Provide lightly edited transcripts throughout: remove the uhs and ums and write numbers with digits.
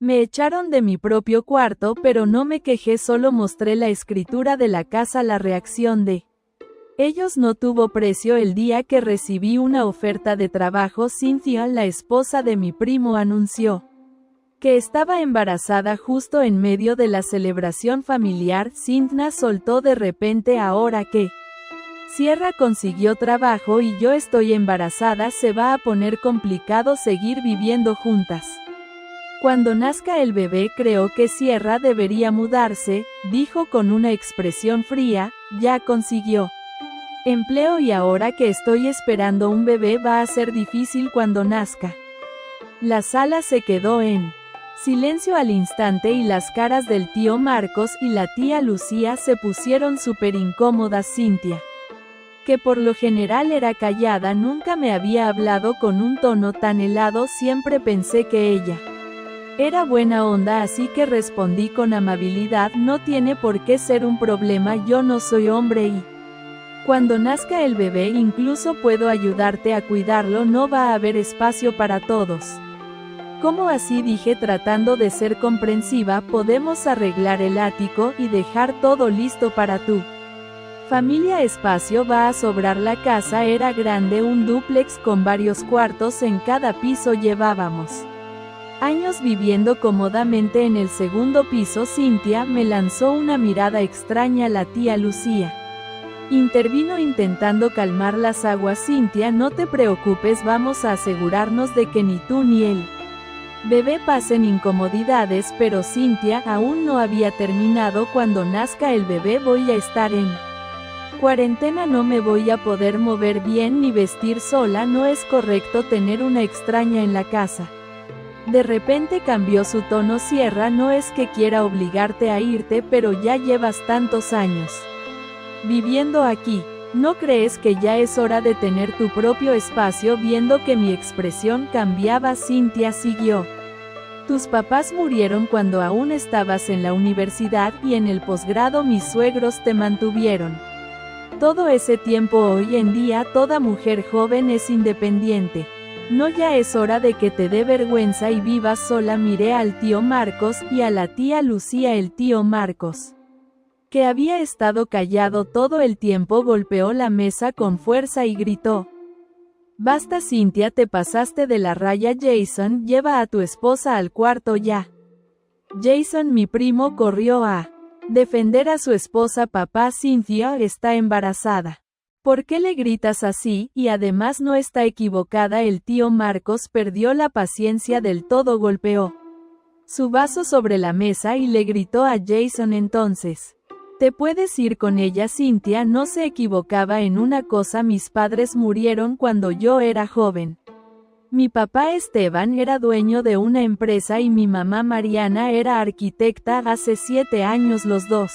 Me echaron de mi propio cuarto, pero no me quejé, solo mostré la escritura de la casa. La reacción de ellos no tuvo precio. El día que recibí una oferta de trabajo, Cynthia, la esposa de mi primo, anunció que estaba embarazada justo en medio de la celebración familiar. Cynthia soltó de repente: ahora que Sierra consiguió trabajo y yo estoy embarazada, se va a poner complicado seguir viviendo juntas. Cuando nazca el bebé creo que Sierra debería mudarse, dijo con una expresión fría. Ya consiguió empleo y ahora que estoy esperando un bebé va a ser difícil cuando nazca. La sala se quedó en silencio al instante y las caras del tío Marcos y la tía Lucía se pusieron súper incómodas. Cynthia, que por lo general era callada, nunca me había hablado con un tono tan helado. Siempre pensé que ella era buena onda, así que respondí con amabilidad: no tiene por qué ser un problema, yo no soy hombre y cuando nazca el bebé incluso puedo ayudarte a cuidarlo, no va a haber espacio para todos. ¿Cómo así?, dije tratando de ser comprensiva. Podemos arreglar el ático y dejar todo listo para tu familia. Espacio va a sobrar. La casa era grande, un dúplex con varios cuartos en cada piso. Llevábamos años viviendo cómodamente en el segundo piso. Cynthia me lanzó una mirada extraña. La tía Lucía intervino intentando calmar las aguas. Cynthia, no te preocupes, vamos a asegurarnos de que ni tú ni el bebé pasen incomodidades. Pero Cynthia, aún no había terminado. Cuando nazca el bebé voy a estar en cuarentena, no me voy a poder mover bien ni vestir sola, no es correcto tener una extraña en la casa. De repente cambió su tono. Sierra, no es que quiera obligarte a irte, pero ya llevas tantos años viviendo aquí. ¿No crees que ya es hora de tener tu propio espacio? Viendo que mi expresión cambiaba, Cynthia siguió: tus papás murieron cuando aún estabas en la universidad y en el posgrado mis suegros te mantuvieron todo ese tiempo. Hoy en día toda mujer joven es independiente. ¿No ya es hora de que te dé vergüenza y vivas sola? Miré al tío Marcos y a la tía Lucía. El tío Marcos, que había estado callado todo el tiempo, golpeó la mesa con fuerza y gritó: basta Cynthia, te pasaste de la raya. Jason, lleva a tu esposa al cuarto ya. Jason, mi primo, corrió a defender a su esposa. Papá, Cynthia está embarazada. ¿Por qué le gritas así? Y además no está equivocada. El tío Marcos perdió la paciencia del todo, golpeó su vaso sobre la mesa y le gritó a Jason: entonces te puedes ir con ella. Cynthia no se equivocaba en una cosa: mis padres murieron cuando yo era joven. Mi papá Esteban era dueño de una empresa y mi mamá Mariana era arquitecta. Hace 7 años los dos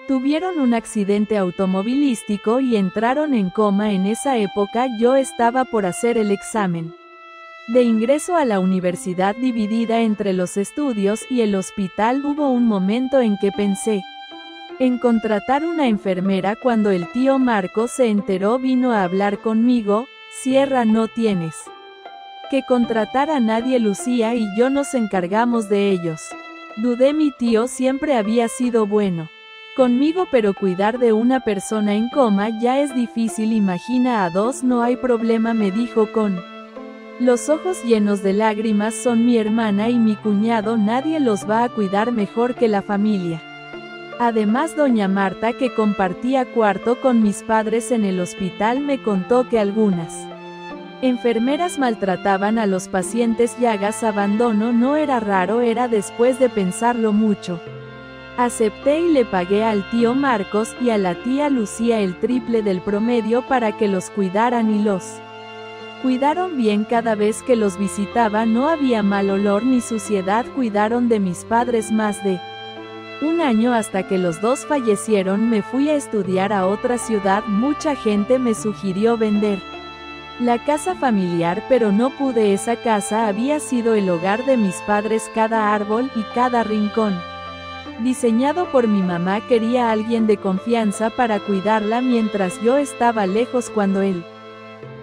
tuvieron un accidente automovilístico y entraron en coma. En esa época yo estaba por hacer el examen de ingreso a la universidad, dividida entre los estudios y el hospital. Hubo un momento en que pensé en contratar una enfermera. Cuando el tío Marcos se enteró vino a hablar conmigo: Sierra, no tienes que contratar a nadie, Lucía y yo nos encargamos de ellos. Dudé, mi tío siempre había sido bueno conmigo, pero cuidar de una persona en coma ya es difícil, imagina a 2. No hay problema, me dijo con los ojos llenos de lágrimas, son mi hermana y mi cuñado, nadie los va a cuidar mejor que la familia. Además, doña Marta, que compartía cuarto con mis padres en el hospital, me contó que algunas enfermeras maltrataban a los pacientes. Llagas, abandono no era raro, era después de pensarlo mucho. Acepté y le pagué al tío Marcos y a la tía Lucía el triple del promedio para que los cuidaran y los cuidaron bien. Cada vez que los visitaba no había mal olor ni suciedad. Cuidaron de mis padres más de un año hasta que los dos fallecieron. Me fui a estudiar a otra ciudad. Mucha gente me sugirió vender la casa familiar, pero no pude. Esa casa había sido el hogar de mis padres. Cada árbol y cada rincón, diseñado por mi mamá, quería a alguien de confianza para cuidarla mientras yo estaba lejos. Cuando el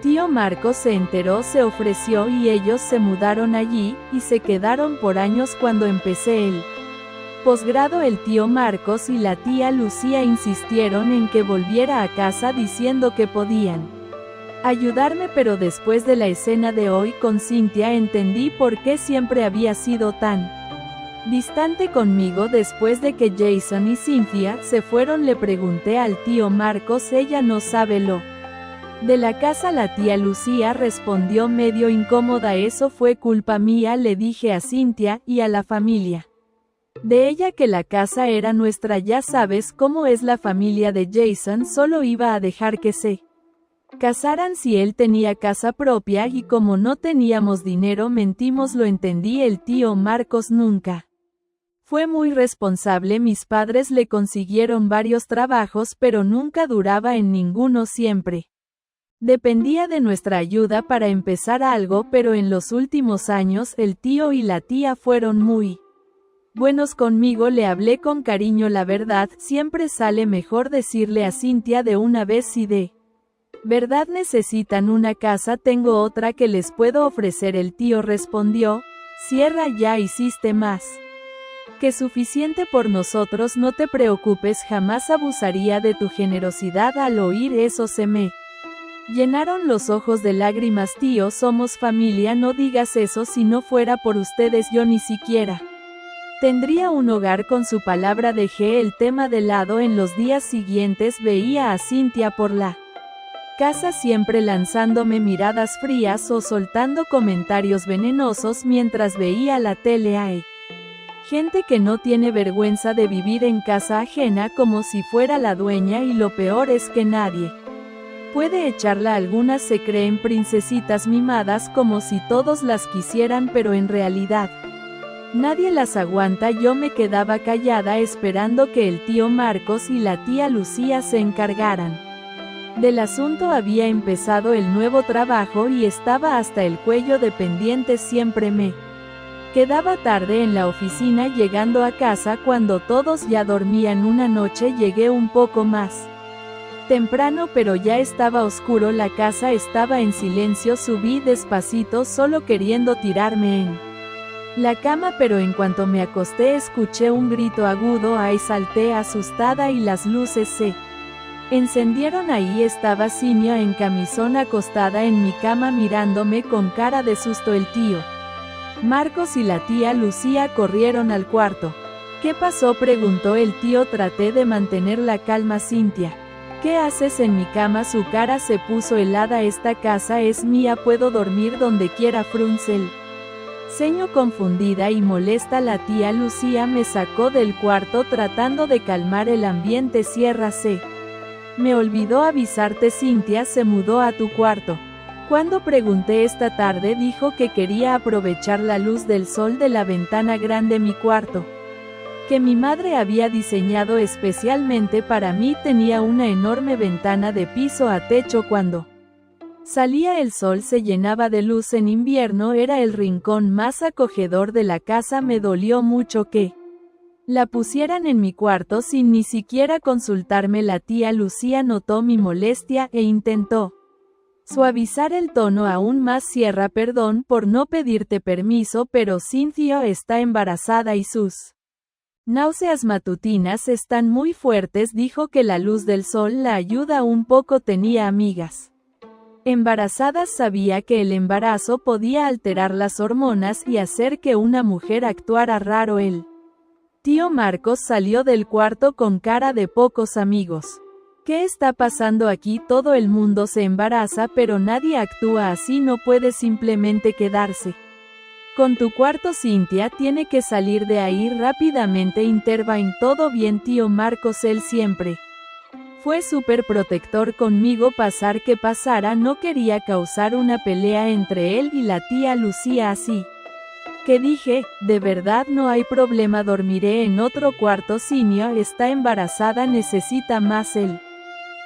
Tío Marcos se enteró, se ofreció y ellos se mudaron allí, y se quedaron por años. Cuando empecé el posgrado, el tío Marcos y la tía Lucía insistieron en que volviera a casa diciendo que podían ayudarme, pero después de la escena de hoy con Cynthia entendí por qué siempre había sido tan distante conmigo. Después de que Jason y Cynthia se fueron, le pregunté al tío Marcos, ella no sabe lo de la casa. La tía Lucía respondió medio incómoda, eso fue culpa mía, le dije a Cynthia y a la familia de ella que la casa era nuestra. Ya sabes cómo es la familia de Jason, solo iba a dejar que se casaran si él tenía casa propia, y como no teníamos dinero mentimos. Lo entendí. El tío Marcos nunca fue muy responsable. Mis padres le consiguieron varios trabajos, pero nunca duraba en ninguno, siempre dependía de nuestra ayuda para empezar algo, pero en los últimos años el tío y la tía fueron muy buenos conmigo. Le hablé con cariño. La verdad, siempre sale mejor decirle a Cynthia de una vez si de verdad necesitan una casa. Tengo otra que les puedo ofrecer. El tío respondió, cierra ya, hiciste más que suficiente por nosotros, no te preocupes, jamás abusaría de tu generosidad. Al oír eso se me llenaron los ojos de lágrimas. Tío, somos familia, no digas eso, si no fuera por ustedes yo ni siquiera tendría un hogar. Con su palabra dejé el tema de lado. En los días siguientes veía a Cynthia por la casa, siempre lanzándome miradas frías o soltando comentarios venenosos mientras veía la tele. Hay gente que no tiene vergüenza de vivir en casa ajena como si fuera la dueña, y lo peor es que nadie puede echarla. Algunas se creen princesitas mimadas como si todos las quisieran, pero en realidad nadie las aguanta. Yo me quedaba callada esperando que el tío Marcos y la tía Lucía se encargaran del asunto. Había empezado el nuevo trabajo y estaba hasta el cuello de pendientes. Siempre me quedaba tarde en la oficina, llegando a casa cuando todos ya dormían. Una noche llegué un poco más temprano, pero ya estaba oscuro. La casa estaba en silencio. Subí despacito, solo queriendo tirarme en la cama, pero en cuanto me acosté escuché un grito agudo. Ahí salté asustada y las luces se encendieron. Ahí estaba Cynthia en camisón acostada en mi cama mirándome con cara de susto. El tío Marcos y la tía Lucía corrieron al cuarto. ¿Qué pasó?, preguntó el tío. Traté de mantener la calma. Cynthia, ¿qué haces en mi cama? Su cara se puso helada. Esta casa es mía, puedo dormir donde quiera. Frunce el ceño confundida y molesta. La tía Lucía me sacó del cuarto tratando de calmar el ambiente. Ciérrase. Me olvidó avisarte, Cynthia se mudó a tu cuarto. Cuando pregunté esta tarde dijo que quería aprovechar la luz del sol de la ventana grande. Mi cuarto, que mi madre había diseñado especialmente para mí, tenía una enorme ventana de piso a techo. Cuando salía el sol se llenaba de luz. En invierno era el rincón más acogedor de la casa. Me dolió mucho que la pusieran en mi cuarto sin ni siquiera consultarme. La tía Lucía notó mi molestia e intentó suavizar el tono aún más. Perdón por no pedirte permiso, pero Cynthia está embarazada y sus náuseas matutinas están muy fuertes. Dijo que la luz del sol la ayuda un poco. Tenía amigas embarazadas. Sabía que el embarazo podía alterar las hormonas y hacer que una mujer actuara raro. El tío Marcos salió del cuarto con cara de pocos amigos. ¿Qué está pasando aquí? Todo el mundo se embaraza, pero nadie actúa así. No puede simplemente quedarse con tu cuarto. Cynthia tiene que salir de ahí rápidamente. Intervine. Todo bien, tío Marcos. Él siempre fue súper protector conmigo. Pasar que pasara, no quería causar una pelea entre él y la tía Lucía. Así que dije, de verdad no hay problema, dormiré en otro cuarto. Cynthia está embarazada, necesita más el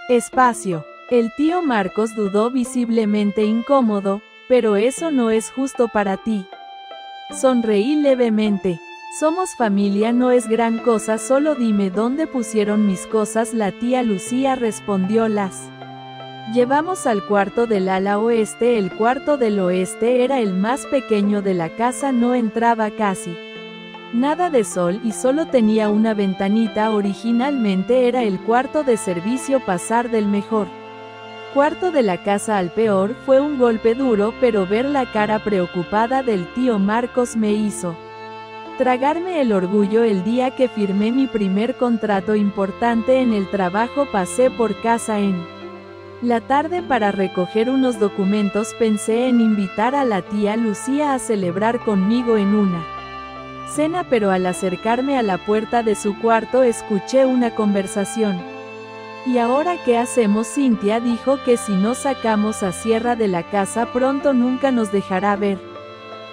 espacio. El tío Marcos dudó, visiblemente incómodo. Pero eso no es justo para ti. Sonreí levemente. Somos familia, no es gran cosa, solo dime dónde pusieron mis cosas. La tía Lucía respondió, las Llevamos al cuarto del ala oeste. El cuarto del oeste era el más pequeño de la casa, no entraba casi nada de sol y solo tenía una ventanita. Originalmente era el cuarto de servicio, pasar del mejor cuarto de la casa al peor fue un golpe duro, pero ver la cara preocupada del tío Marcos me hizo tragarme el orgullo. El día que firmé mi primer contrato importante en el trabajo, pasé por casa en la tarde para recoger unos documentos. Pensé en invitar a la tía Lucía a celebrar conmigo en una cena, pero al acercarme a la puerta de su cuarto escuché una conversación. ¿Y ahora qué hacemos? Cintia dijo que si no sacamos a Sierra de la casa pronto nunca nos dejará ver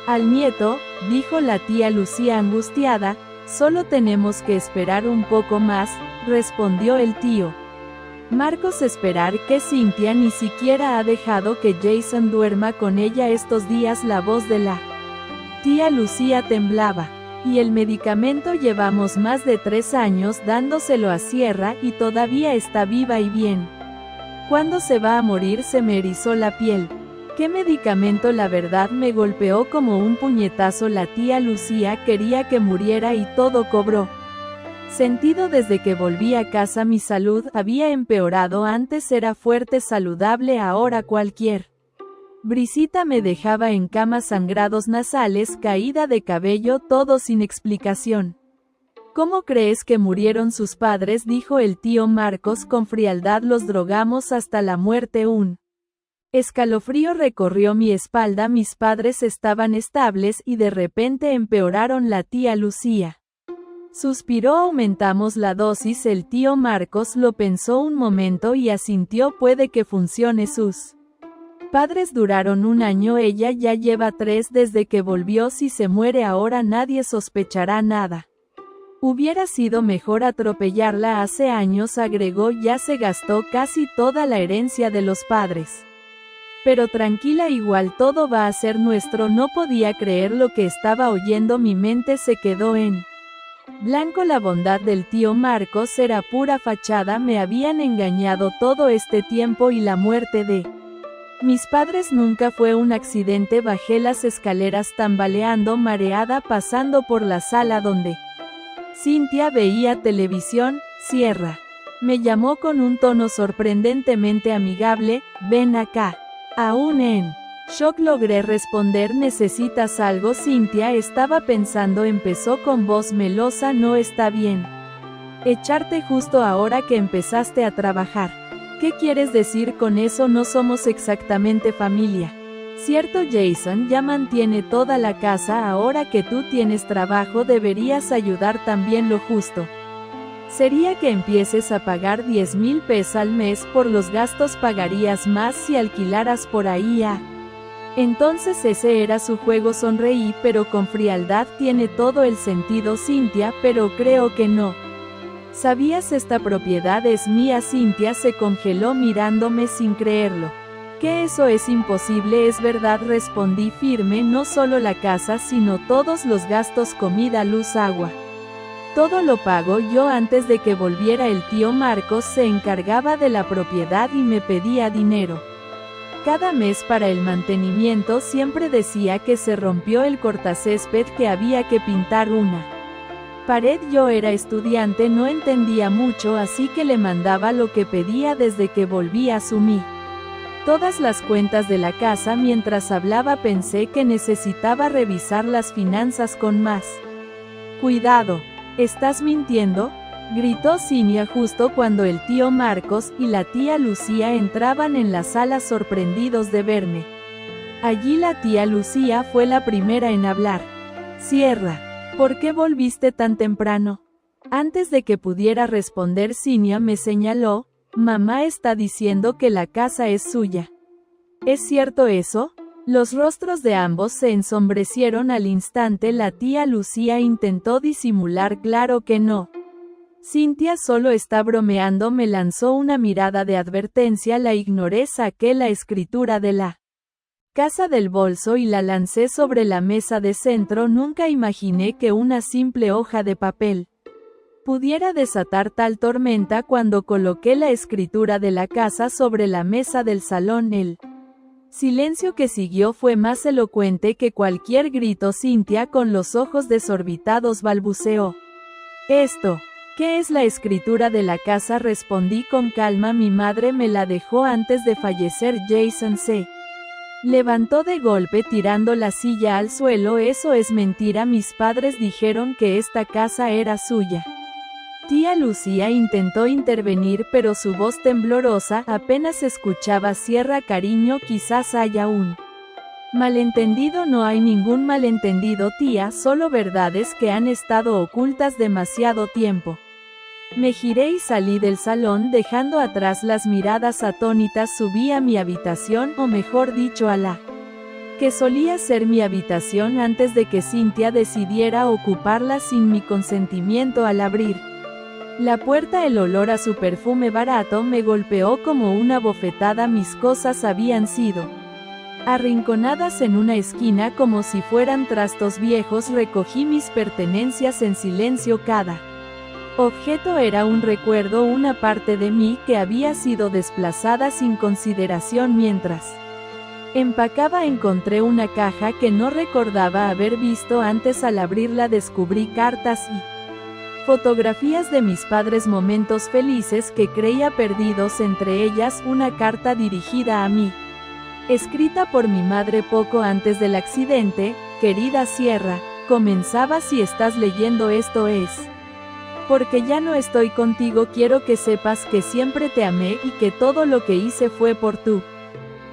al nieto, dijo la tía Lucía angustiada. Solo tenemos que esperar un poco más, respondió el tío Marcos. Esperar que Cintia ni siquiera ha dejado que Jason duerma con ella estos días. La voz de la tía Lucía temblaba. Y el medicamento, llevamos más de 3 años dándoselo a Sierra y todavía está viva y bien. ¿Cuándo se va a morir? Se me erizó la piel. ¿Qué medicamento? La verdad me golpeó como un puñetazo. La tía Lucía quería que muriera y todo cobró sentido desde que volví a casa. Mi salud había empeorado. Antes era fuerte, saludable, ahora cualquier brisita me dejaba en cama. Sangrados nasales, caída de cabello, todo sin explicación. ¿Cómo crees que murieron sus padres?, dijo el tío Marcos con frialdad. Los drogamos hasta la muerte. Un escalofrío recorrió mi espalda. Mis padres estaban estables y de repente empeoraron. La tía Lucía suspiró. Aumentamos la dosis. El tío Marcos lo pensó un momento y asintió. Puede que funcione. Sus padres duraron 1 año, ella ya lleva 3 desde que volvió. Si se muere ahora nadie sospechará nada. Hubiera sido mejor atropellarla hace años, agregó. Ya se gastó casi toda la herencia de los padres. Pero tranquila, igual todo va a ser nuestro. No podía creer lo que estaba oyendo. Mi mente se quedó en blanco. La bondad del tío Marcos era pura fachada. Me habían engañado todo este tiempo y la muerte de mis padres nunca fue un accidente. Bajé las escaleras tambaleando, mareada, pasando por la sala donde Cintia veía televisión. Sierra me llamó con un tono sorprendentemente amigable. Ven acá. Aún en shock logré responder. ¿Necesitas algo? Cintia estaba pensando. Empezó con voz melosa. No está bien echarte justo ahora que empezaste a trabajar. ¿Qué quieres decir con eso? No somos exactamente familia. Cierto, Jason ya mantiene toda la casa. Ahora que tú tienes trabajo deberías ayudar también. Lo justo sería que empieces a pagar 10,000 pesos al mes por los gastos. Pagarías más si alquilaras por ahí. Entonces ese era su juego. Sonreí, pero con frialdad. Tiene todo el sentido, Cintia, pero creo que no. ¿Sabías? Esta propiedad es mía. Cintia se congeló mirándome sin creerlo. ¿Qué? Eso es imposible. Es verdad, respondí firme. No solo la casa, sino todos los gastos, comida, luz, agua. Todo lo pago yo. Antes de que volviera el tío Marcos se encargaba de la propiedad y me pedía dinero cada mes para el mantenimiento. Siempre decía que se rompió el cortacésped, que había que pintar una pared. Yo era estudiante, no entendía mucho, así que le mandaba lo que pedía. Desde que volví asumí todas las cuentas de la casa. Mientras hablaba pensé que necesitaba revisar las finanzas con más cuidado. ¿Estás mintiendo?, gritó Cinia justo cuando el tío Marcos y la tía Lucía entraban en la sala sorprendidos de verme allí. La tía Lucía fue la primera en hablar. Sierra, ¿por qué volviste tan temprano? Antes de que pudiera responder, Cinia me señaló. Mamá está diciendo que la casa es suya. ¿Es cierto eso? Los rostros de ambos se ensombrecieron al instante. La tía Lucía intentó disimular. Claro que no. Cintia solo está bromeando. Me lanzó una mirada de advertencia. La ignoré. Saqué la escritura de la casa del bolso y la lancé sobre la mesa de centro. Nunca imaginé que una simple hoja de papel pudiera desatar tal tormenta cuando coloqué la escritura de la casa sobre la mesa del salón. El silencio que siguió fue más elocuente que cualquier grito. Cynthia, con los ojos desorbitados, balbuceó: «¿Esto qué es la escritura de la casa?». Respondí con calma: «Mi madre me la dejó antes de fallecer». Jason se levantó de golpe, tirando la silla al suelo. «Eso es mentira. Mis padres dijeron que esta casa era suya». Tía Lucía intentó intervenir, pero su voz temblorosa apenas escuchaba. «Cierra, cariño, quizás haya un malentendido». «No hay ningún malentendido, tía, solo verdades que han estado ocultas demasiado tiempo». Me giré y salí del salón, dejando atrás las miradas atónitas. Subí a mi habitación, o mejor dicho, a la que solía ser mi habitación antes de que Cynthia decidiera ocuparla sin mi consentimiento. Al abrir la puerta, el olor a su perfume barato me golpeó como una bofetada. Mis cosas habían sido arrinconadas en una esquina como si fueran trastos viejos. Recogí mis pertenencias en silencio. Cada objeto era un recuerdo, una parte de mí que había sido desplazada sin consideración. Mientras empacaba, encontré una caja que no recordaba haber visto antes. Al abrirla descubrí cartas y fotografías de mis padres, momentos felices que creía perdidos, entre ellas una carta dirigida a mí, escrita por mi madre poco antes del accidente. «Querida Sierra», comenzaba, «si estás leyendo esto es porque ya no estoy contigo. Quiero que sepas que siempre te amé y que todo lo que hice fue por tu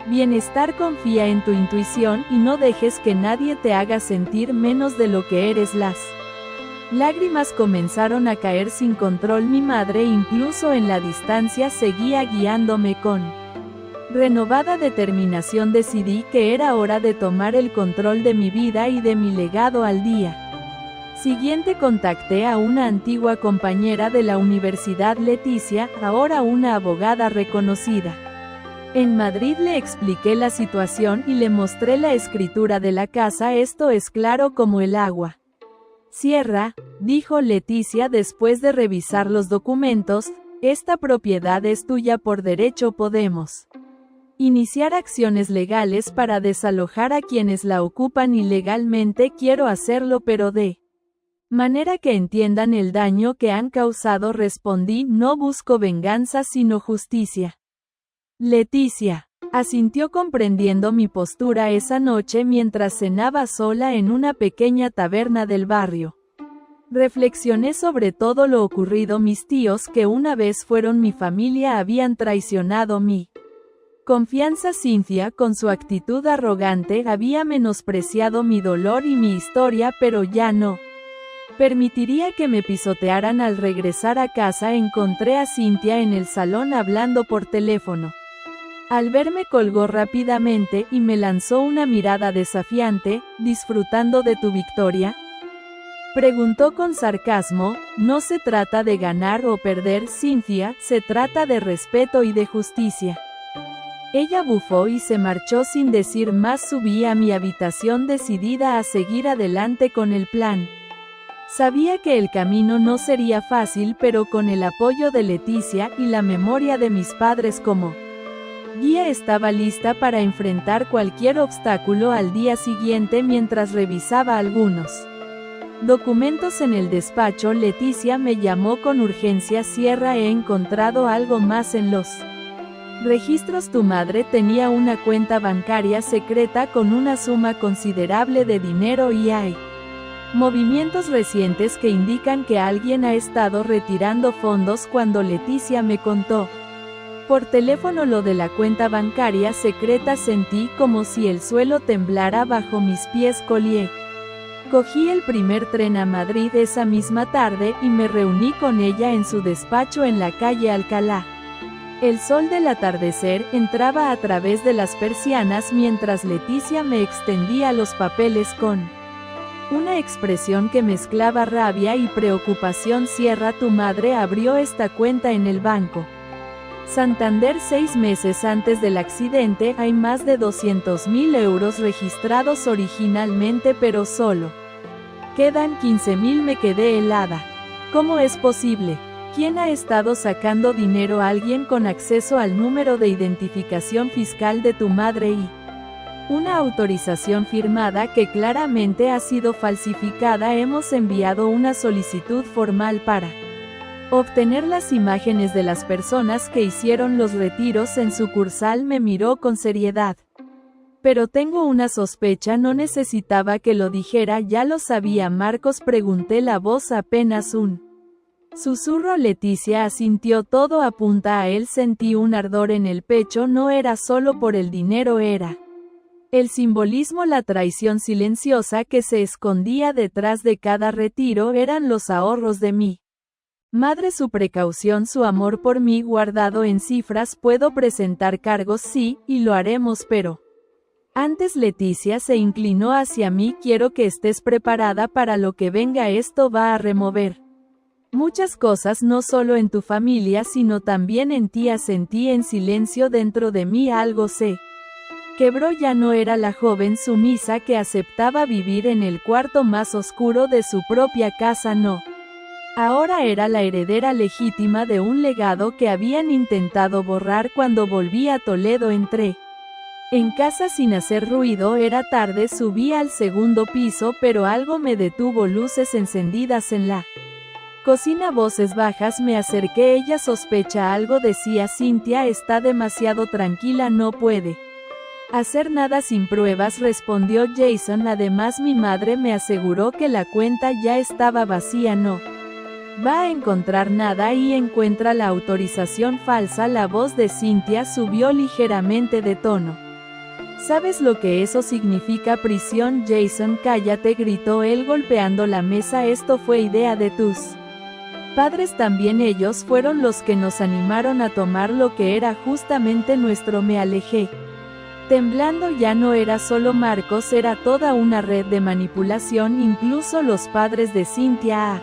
bienestar. Confía en tu intuición y no dejes que nadie te haga sentir menos de lo que eres». Las lágrimas comenzaron a caer sin control. Mi madre, incluso en la distancia, seguía guiándome. Con renovada determinación decidí que era hora de tomar el control de mi vida y de mi legado. Al día siguiente contacté a una antigua compañera de la universidad, Leticia, ahora una abogada reconocida en Madrid. Le expliqué la situación y le mostré la escritura de la casa. «Esto es claro como el agua». «Sierra», dijo Leticia después de revisar los documentos, «esta propiedad es tuya por derecho. Podemos iniciar acciones legales para desalojar a quienes la ocupan ilegalmente. Quiero hacerlo, pero de manera que entiendan el daño que han causado». Respondí: «No busco venganza, sino justicia». Leticia asintió, comprendiendo mi postura. Esa noche, mientras cenaba sola en una pequeña taberna del barrio, reflexioné sobre todo lo ocurrido. Mis tíos, que una vez fueron mi familia, habían traicionado mi confianza. Cynthia, con su actitud arrogante, había menospreciado mi dolor y mi historia, pero ya no permitiría que me pisotearan. Al regresar a casa, encontré a Cynthia en el salón hablando por teléfono. Al verme, colgó rápidamente y me lanzó una mirada desafiante. «¿Disfrutando de tu victoria?», preguntó con sarcasmo. «No se trata de ganar o perder, Cynthia, se trata de respeto y de justicia». Ella bufó y se marchó sin decir más. Subí a mi habitación decidida a seguir adelante con el plan. Sabía que el camino no sería fácil, pero con el apoyo de Leticia y la memoria de mis padres como guía estaba lista para enfrentar cualquier obstáculo. Al día siguiente, mientras revisaba algunos documentos en el despacho, Leticia me llamó con urgencia: «Sierra, he encontrado algo más en los registros. Tu madre tenía una cuenta bancaria secreta con una suma considerable de dinero y hay movimientos recientes que indican que alguien ha estado retirando fondos». Cuando Leticia me contó por teléfono lo de la cuenta bancaria secreta, sentí como si el suelo temblara bajo mis pies. Cogí el primer tren a Madrid esa misma tarde y me reuní con ella en su despacho en la calle Alcalá. El sol del atardecer entraba a través de las persianas mientras Leticia me extendía los papeles con una expresión que mezclaba rabia y preocupación. «Sierra, tu madre abrió esta cuenta en el banco Santander 6 meses antes del accidente. Hay más de 200.000 euros registrados originalmente, pero solo quedan 15.000. Me quedé helada. ¿Cómo es posible? ¿Quién ha estado sacando dinero a alguien con acceso al número de identificación fiscal de tu madre y una autorización firmada que claramente ha sido falsificada? Hemos enviado una solicitud formal para obtener las imágenes de las personas que hicieron los retiros en sucursal. Me miró con seriedad. Pero tengo una sospecha, no necesitaba que lo dijera, ya lo sabía Marcos, pregunté, la voz apenas un susurro. Leticia asintió, todo apunta a él. Sentí un ardor en el pecho, no era solo por el dinero, era el simbolismo, la traición silenciosa que se escondía detrás de cada retiro, eran los ahorros de mi madre, su precaución, su amor por mí guardado en cifras. Puedo presentar cargos, sí, y lo haremos, pero antes. Leticia se inclinó hacia mí, quiero que estés preparada para lo que venga, esto va a remover muchas cosas, no solo en tu familia sino también en ti. Asentí en silencio, dentro de mí algo se quebró, ya no era la joven sumisa que aceptaba vivir en el cuarto más oscuro de su propia casa, no. Ahora era la heredera legítima de un legado que habían intentado borrar. Cuando volví a Toledo entré en casa sin hacer ruido, era tarde, subí al segundo piso pero algo me detuvo, luces encendidas en la cocina, voces bajas, me acerqué. Ella sospecha algo, decía Cintia, está demasiado tranquila, no puede hacer nada sin pruebas, respondió Jason. Además mi madre me aseguró que la cuenta ya estaba vacía, no va a encontrar nada y encuentra la autorización falsa. La voz de Cintia subió ligeramente de tono. ¿Sabes lo que eso significa? Prisión. Jason, cállate, gritó él golpeando la mesa, esto fue idea de tus padres también, ellos fueron los que nos animaron a tomar lo que era justamente nuestro. Me alejé temblando, ya no era solo Marcos, era toda una red de manipulación. Incluso los padres de Cintia,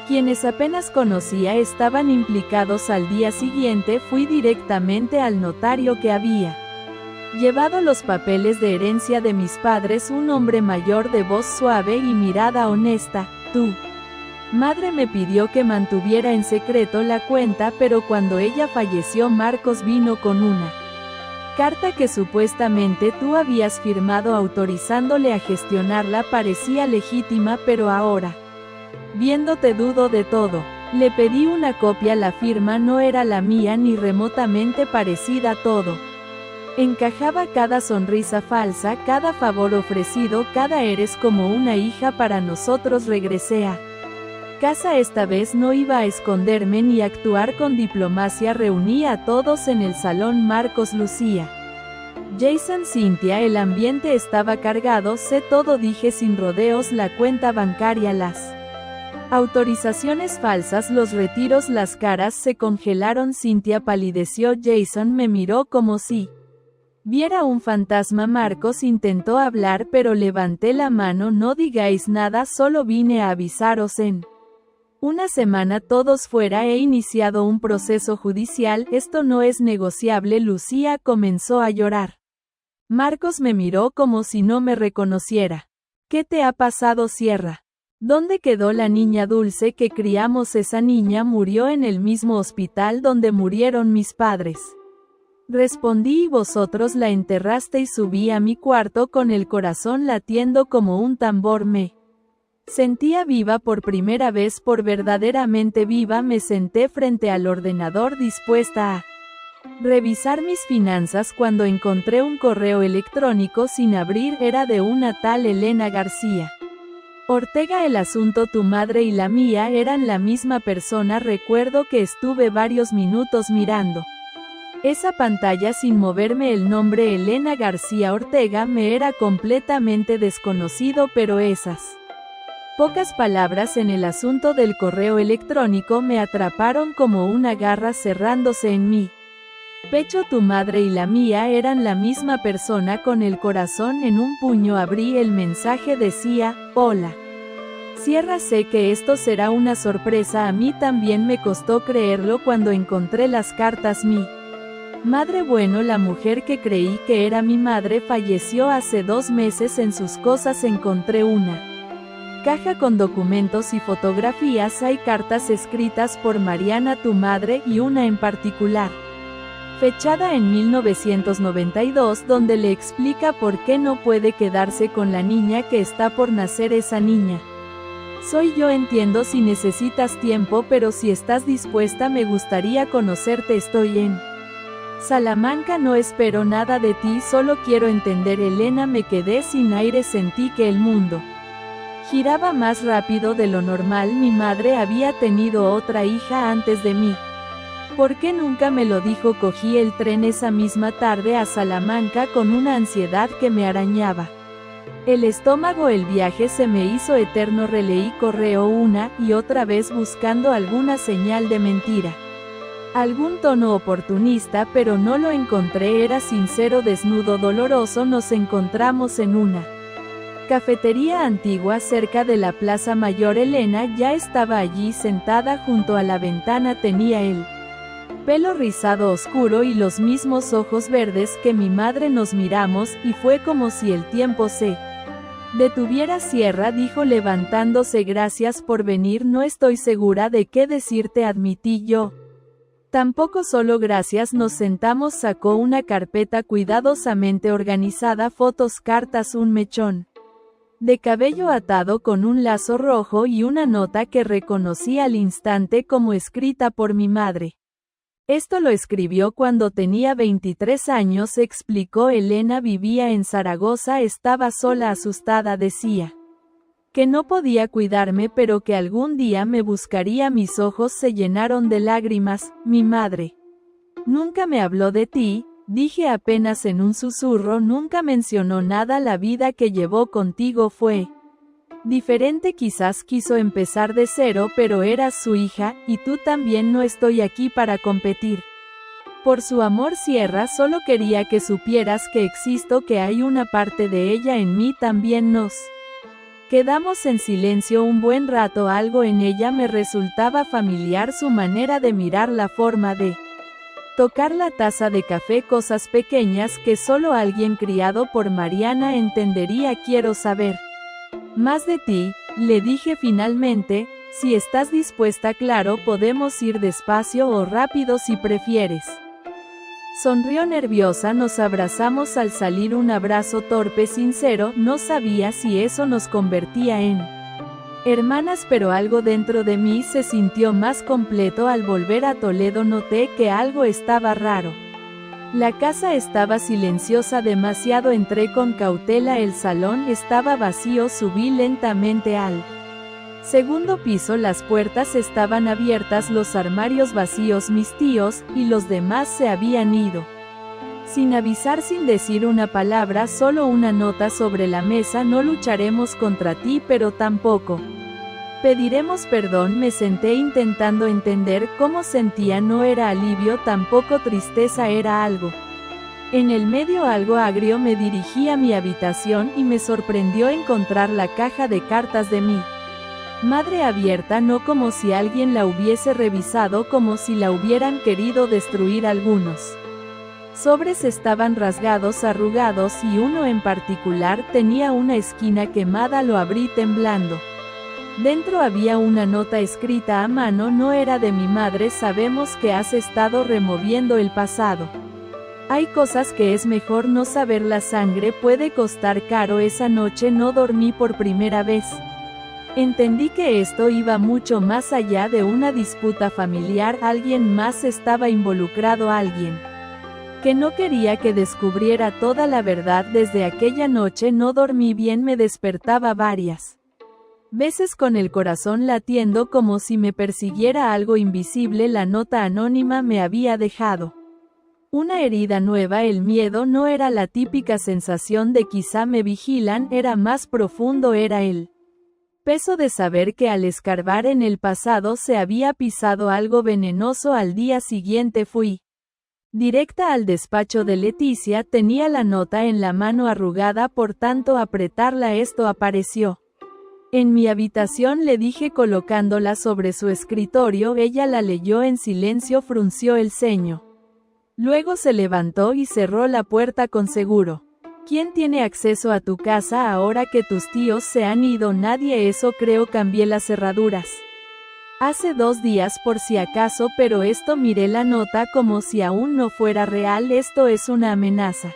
quienes apenas conocía, estaban implicados. Al día siguiente fui directamente al notario que había llevado los papeles de herencia de mis padres, un hombre mayor de voz suave y mirada honesta. Tu madre me pidió que mantuviera en secreto la cuenta, pero cuando ella falleció Marcos vino con una carta que supuestamente tú habías firmado autorizándole a gestionarla. Parecía legítima, pero ahora, viéndote, dudo de todo. Le pedí una copia, la firma no era la mía ni remotamente parecida, todo encajaba, cada sonrisa falsa, cada favor ofrecido, cada eres como una hija para nosotros. Regresé a casa, esta vez no iba a esconderme ni actuar con diplomacia. Reuní a todos en el salón, Marcos, Lucía, Jason, Cintia, el ambiente estaba cargado. Sé todo, dije sin rodeos, la cuenta bancaria, las autorizaciones falsas, los retiros. Las caras se congelaron. Cintia palideció, Jason me miró como si viera un fantasma. Marcos intentó hablar pero levanté la mano, no digáis nada, solo vine a avisaros, en una semana todos fuera, he iniciado un proceso judicial, esto no es negociable. Lucía comenzó a llorar. Marcos me miró como si no me reconociera. ¿Qué te ha pasado? Cierra. ¿Dónde quedó la niña dulce que criamos? Esa niña murió en el mismo hospital donde murieron mis padres. Respondí, y vosotros la enterrasteis. Subí a mi cuarto con el corazón latiendo como un tambor. Me sentía viva por primera vez, por verdaderamente viva. Me senté frente al ordenador dispuesta a revisar mis finanzas cuando encontré un correo electrónico sin abrir, era de una tal Elena García Ortega. El asunto, tu madre y la mía eran la misma persona. Recuerdo que estuve varios minutos mirando esa pantalla sin moverme. El nombre Elena García Ortega me era completamente desconocido, pero esas pocas palabras en el asunto del correo electrónico me atraparon como una garra cerrándose en mí. Pecho, tu madre y la mía eran la misma persona. Con el corazón en un puño abrí el mensaje, decía, hola. Cierra, sé que esto será una sorpresa. A mí también me costó creerlo cuando encontré las cartas. Mi madre, bueno, la mujer que creí que era mi madre falleció hace 2 meses. En sus cosas encontré una Caja con documentos y fotografías. Hay cartas escritas por Mariana, tu madre, y una en particular, fechada en 1992, donde le explica por qué no puede quedarse con la niña que está por nacer. Esa niña soy yo. Entiendo si necesitas tiempo, pero si estás dispuesta me gustaría conocerte. Estoy en Salamanca, no espero nada de ti, solo quiero entender. Elena, me quedé sin aire, sentí que el mundo giraba más rápido de lo normal. Mi madre había tenido otra hija antes de mí. ¿Por qué nunca me lo dijo? Cogí el tren esa misma tarde a Salamanca con una ansiedad que me arañaba el estómago. El viaje se me hizo eterno. Releí correo una y otra vez buscando alguna señal de mentira, algún tono oportunista, pero no lo encontré. Era sincero, desnudo, doloroso. Nos encontramos en una cafetería antigua cerca de la Plaza Mayor. Elena ya estaba allí sentada junto a la ventana. Tenía el pelo rizado oscuro y los mismos ojos verdes que mi madre. Nos miramos y fue como si el tiempo se detuviera. Sierra, dijo levantándose. Gracias por venir. No estoy segura de qué decirte, admití yo. Tampoco, solo gracias. Nos sentamos. Sacó una carpeta cuidadosamente organizada, fotos, cartas, un mechón de cabello atado con un lazo rojo y una nota que reconocí al instante como escrita por mi madre. Esto lo escribió cuando tenía 23 años, explicó. Elena vivía en Zaragoza, estaba sola, asustada. Decía que no podía cuidarme, pero que algún día me buscaría. Mis ojos se llenaron de lágrimas. Mi madre nunca me habló de ti, dije apenas en un susurro. Nunca mencionó nada. La vida que llevó contigo fue diferente. Quizás quiso empezar de cero, pero eras su hija, y tú también. No estoy aquí para competir por su amor, Sierra, solo quería que supieras que existo, que hay una parte de ella en mí también. Nos quedamos en silencio un buen rato. Algo en ella me resultaba familiar, su manera de mirar, la forma de tocar la taza de café, cosas pequeñas que solo alguien criado por Mariana entendería. Quiero saber más de ti, le dije finalmente. Si estás dispuesta, claro, podemos ir despacio o rápido si prefieres. Sonrió nerviosa. Nos abrazamos al salir, un abrazo torpe, sincero. No sabía si eso nos convertía en hermanas, pero algo dentro de mí se sintió más completo. Al volver a Toledo noté que algo estaba raro. La casa estaba silenciosa, demasiado. Entré con cautela. El salón estaba vacío. Subí lentamente al segundo piso. Las puertas estaban abiertas, los armarios vacíos. Mis tíos y los demás se habían ido sin avisar, sin decir una palabra, solo una nota sobre la mesa. No lucharemos contra ti, pero tampoco pediremos perdón. Me senté intentando entender cómo sentía. No era alivio, tampoco tristeza, era algo en el medio, algo agrio. Me dirigí a mi habitación y me sorprendió encontrar la caja de cartas de mi madre abierta, no como si alguien la hubiese revisado, como si la hubieran querido destruir. Algunos sobres estaban rasgados, arrugados, y uno en particular tenía una esquina quemada. Lo abrí temblando. Dentro había una nota escrita a mano. No era de mi madre. Sabemos que has estado removiendo el pasado. Hay cosas que es mejor no saber. La sangre puede costar caro. Esa noche no dormí por primera vez. Entendí que esto iba mucho más allá de una disputa familiar. Alguien más estaba involucrado, alguien que no quería que descubriera toda la verdad. Desde aquella noche no dormí bien. Me despertaba varias veces con el corazón latiendo como si me persiguiera algo invisible. La nota anónima me había dejado una herida nueva. El miedo no era la típica sensación de quizá me vigilan, era más profundo. Era el peso de saber que al escarbar en el pasado se había pisado algo venenoso. Al día siguiente fui directa al despacho de Leticia. Tenía la nota en la mano arrugada por tanto apretarla. Esto apareció en mi habitación, le dije colocándola sobre su escritorio. Ella la leyó en silencio, frunció el ceño. Luego se levantó y cerró la puerta con seguro ¿Quién tiene acceso a tu casa ahora que tus tíos se han ido? Nadie. Eso creo. Cambié las cerraduras hace 2 días por si acaso, pero esto miré la nota como si aún no fuera real. Esto es una amenaza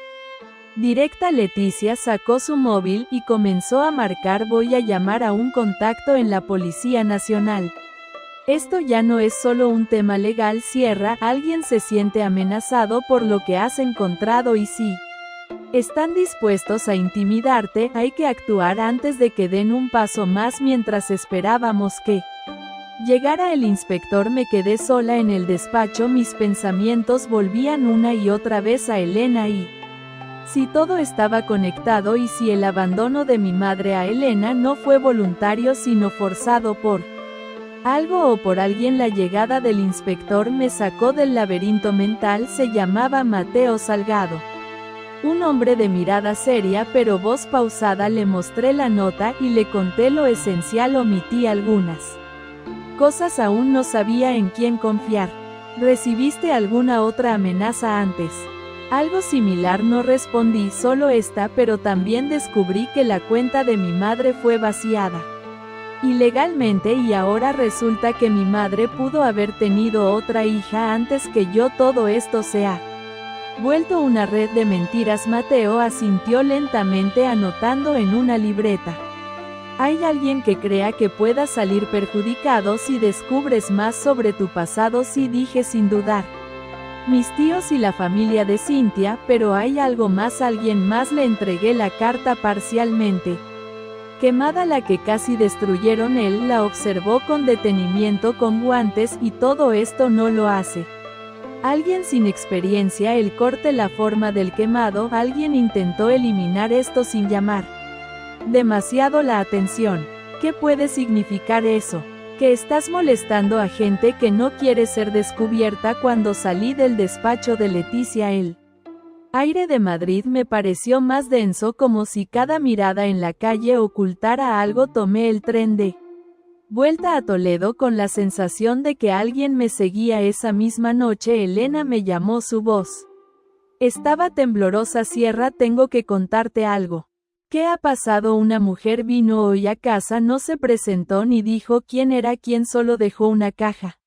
directa. Leticia sacó su móvil y comenzó a marcar. Voy a llamar a un contacto en la Policía Nacional. Esto ya no es solo un tema legal. Cierra. Alguien se siente amenazado por lo que has encontrado y si están dispuestos a intimidarte, hay que actuar antes de que den un paso más. Mientras esperábamos que llegara el inspector, me quedé sola en el despacho. Mis pensamientos volvían una y otra vez a Elena y si todo estaba conectado y si el abandono de mi madre a Elena no fue voluntario sino forzado por algo o por alguien. La llegada del inspector me sacó del laberinto mental. Se llamaba Mateo Salgado. Un hombre de mirada seria pero voz pausada. Le mostré la nota y le conté lo esencial. Omití algunas cosas. Aún no sabía en quién confiar. ¿Recibiste alguna otra amenaza antes? Algo similar. No respondí, solo esta, pero también descubrí que la cuenta de mi madre fue vaciada ilegalmente y ahora resulta que mi madre pudo haber tenido otra hija antes que yo. Todo esto se ha vuelto una red de mentiras. Mateo asintió lentamente, anotando en una libreta. ¿Hay alguien que crea que pueda salir perjudicado si descubres más sobre tu pasado? Sí, dije sin dudar. Mis tíos y la familia de Cintia, pero hay algo más. Alguien más. Le entregué la carta parcialmente quemada, la que casi destruyeron. Él la observó con detenimiento con guantes. Y todo esto no lo hace alguien sin experiencia. El corte, la forma del quemado. Alguien intentó eliminar esto sin llamar demasiado la atención. ¿Qué puede significar eso? Que estás molestando a gente que no quiere ser descubierta. Cuando salí del despacho de Leticia, el aire de Madrid me pareció más denso, como si cada mirada en la calle ocultara algo. Tomé el tren de vuelta a Toledo con la sensación de que alguien me seguía. Esa misma noche Elena me llamó. Su voz estaba temblorosa. Sierra, tengo que contarte algo. ¿Qué ha pasado? Una mujer vino hoy a casa. No se presentó ni dijo quién era quién, solo dejó una caja.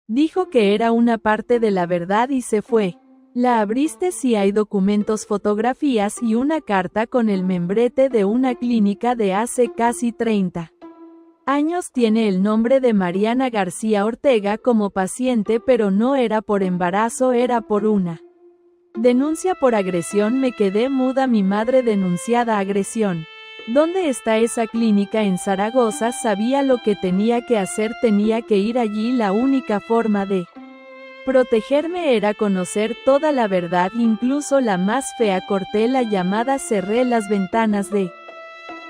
Dijo que era una parte de la verdad y se fue. ¿La abriste? Sí, hay documentos, fotografías y una carta con el membrete de una clínica de hace casi 30 años. Tiene el nombre de Mariana García Ortega como paciente, pero no era por embarazo, era por una denuncia por agresión. Me quedé muda. Mi madre denunciada agresión. ¿Dónde está esa clínica? En Zaragoza. Sabía lo que tenía que hacer. Tenía que ir allí. La única forma de protegerme era conocer toda la verdad, incluso la más fea. Corté la llamada, cerré las ventanas de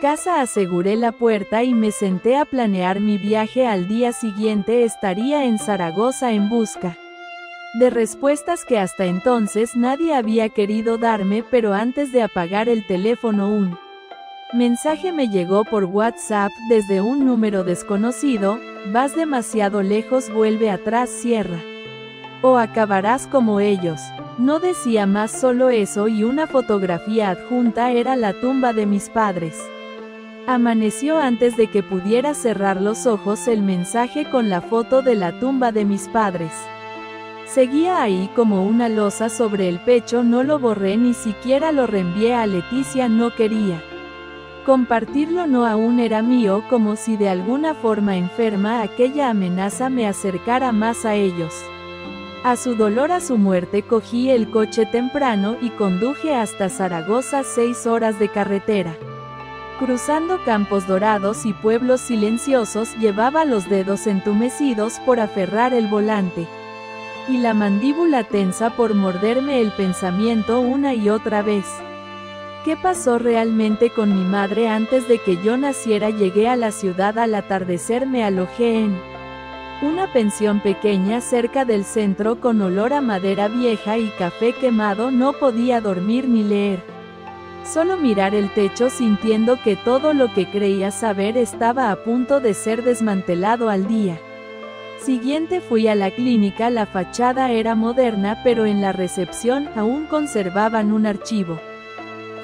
casa, aseguré la puerta y me senté a planear mi viaje. Al día siguiente estaría en Zaragoza en busca de respuestas que hasta entonces nadie había querido darme. Pero antes de apagar el teléfono, un mensaje me llegó por WhatsApp desde un número desconocido. Vas demasiado lejos, vuelve atrás, cierra o acabarás como ellos. No decía más, solo eso y una fotografía adjunta. Era la tumba de mis padres. Amaneció antes de que pudiera cerrar los ojos el mensaje con la foto de la tumba de mis padres. Seguía ahí como una losa sobre el pecho. No lo borré, ni siquiera lo reenvié a Leticia. No quería compartirlo, no, aún era mío. Como si de alguna forma enferma aquella amenaza me acercara más a ellos, a su dolor, a su muerte. Cogí el coche temprano y conduje hasta Zaragoza. 6 horas de carretera, cruzando campos dorados y pueblos silenciosos. Llevaba los dedos entumecidos por aferrar el volante y la mandíbula tensa por morderme el pensamiento una y otra vez. ¿Qué pasó realmente con mi madre antes de que yo naciera? Llegué a la ciudad al atardecer. Me alojé en una pensión pequeña cerca del centro con olor a madera vieja y café quemado. No podía dormir ni leer, solo mirar el techo, sintiendo que todo lo que creía saber estaba a punto de ser desmantelado. Al día siguiente fui a la clínica. La fachada era moderna, pero en la recepción aún conservaban un archivo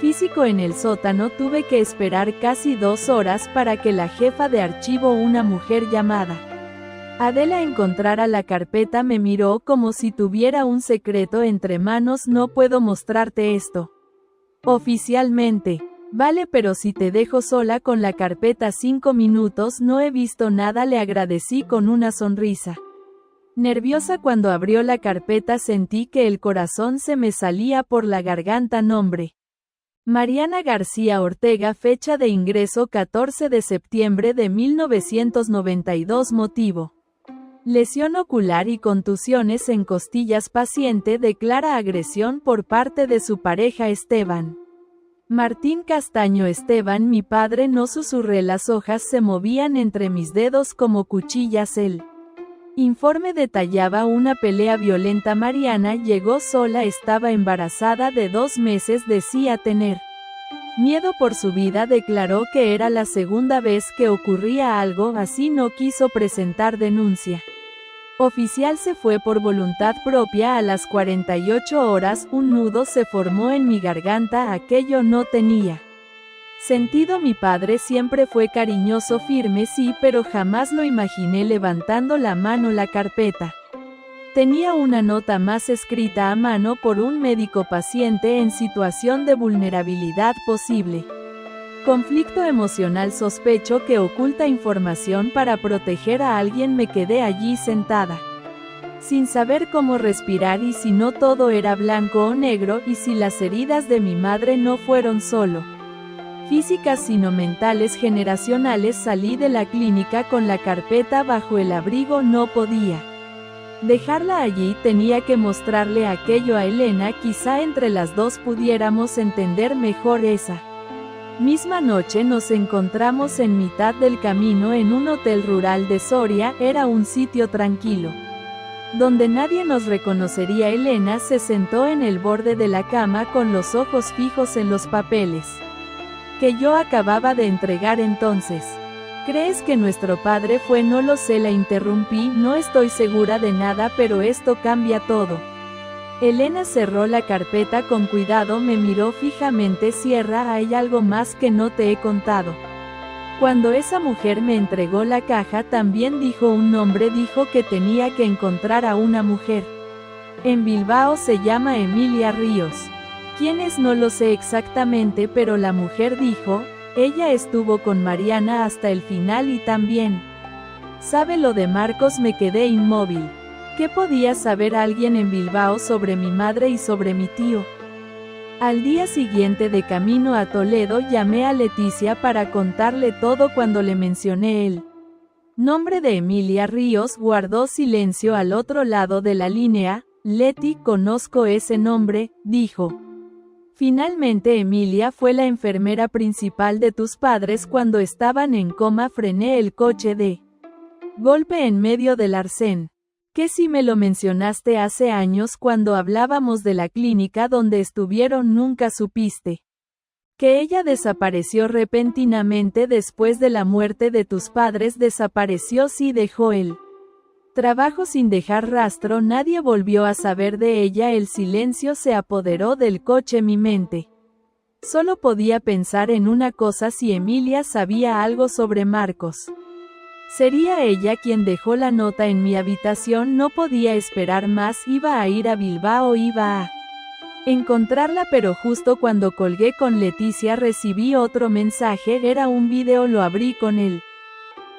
Físico en el sótano. Tuve que esperar casi 2 horas para que la jefa de archivo, una mujer llamada Adela, encontrara la carpeta. Me miró como si tuviera un secreto entre manos. No puedo mostrarte esto oficialmente. Vale, pero si te dejo sola con la carpeta 5 minutos. No he visto nada, le agradecí con una sonrisa. Nerviosa cuando abrió la carpeta sentí que el corazón se me salía por la garganta. Nombre: Mariana García Ortega. Fecha de ingreso: 14 de septiembre de 1992. Motivo: lesión ocular y contusiones en costillas. Paciente declara agresión por parte de su pareja Esteban Martín Castaño. Esteban, mi padre. No susurré, las hojas se movían entre mis dedos como cuchillas. El informe detallaba una pelea violenta. Mariana llegó sola, estaba embarazada de 2 meses, decía tener miedo por su vida. Declaró que era la segunda vez que ocurría algo así. No quiso presentar denuncia oficial, se fue por voluntad propia. A las 48 horas, un nudo se formó en mi garganta. Aquello no tenía sentido. Mi padre siempre fue cariñoso, firme, sí, pero jamás lo imaginé levantando la mano. La carpeta tenía una nota más escrita a mano por un médico: paciente en situación de vulnerabilidad, posible conflicto emocional, sospecho que oculta información para proteger a alguien. Me quedé allí sentada, sin saber cómo respirar, y si no todo era blanco o negro, y si las heridas de mi madre no fueron solo físicas sino mentales, generacionales. Salí de la clínica con la carpeta bajo el abrigo. No podía dejarla allí, tenía que mostrarle aquello a Elena. Quizá entre las dos pudiéramos entender mejor. Esa misma noche nos encontramos en mitad del camino en un hotel rural de Soria. Era un sitio tranquilo, donde nadie nos reconocería. Elena se sentó en el borde de la cama con los ojos fijos en los papeles que yo acababa de entregar. Entonces, ¿crees que nuestro padre fue? No lo sé, la interrumpí. No estoy segura de nada, pero esto cambia todo. Elena cerró la carpeta con cuidado, me miró fijamente. Cierra, hay algo más que no te he contado. Cuando esa mujer me entregó la caja también dijo un nombre, dijo que tenía que encontrar a una mujer en Bilbao, se llama Emilia Ríos. ¿Quién es? No lo sé exactamente, pero la mujer dijo, ella estuvo con Mariana hasta el final y también sabe lo de Marcos. Me quedé inmóvil. ¿Qué podía saber alguien en Bilbao sobre mi madre y sobre mi tío? Al día siguiente, de camino a Toledo, llamé a Leticia para contarle todo. Cuando le mencioné el nombre de Emilia Ríos, guardó silencio al otro lado de la línea. Leti, conozco ese nombre, dijo. Finalmente, Emilia fue la enfermera principal de tus padres cuando estaban en coma. Frené el coche de golpe en medio del arcén. ¿Qué si me lo mencionaste hace años cuando hablábamos de la clínica donde estuvieron? Nunca supiste que ella desapareció repentinamente después de la muerte de tus padres. Desapareció, sí, dejó el trabajo sin dejar rastro. Nadie volvió a saber de ella. El silencio se apoderó del coche. Mi mente solo podía pensar en una cosa: si Emilia sabía algo sobre Marcos. ¿Sería ella quien dejó la nota en mi habitación? No podía esperar más. Iba a ir a Bilbao, iba a encontrarla, pero justo cuando colgué con Leticia recibí otro mensaje. Era un video. Lo abrí con el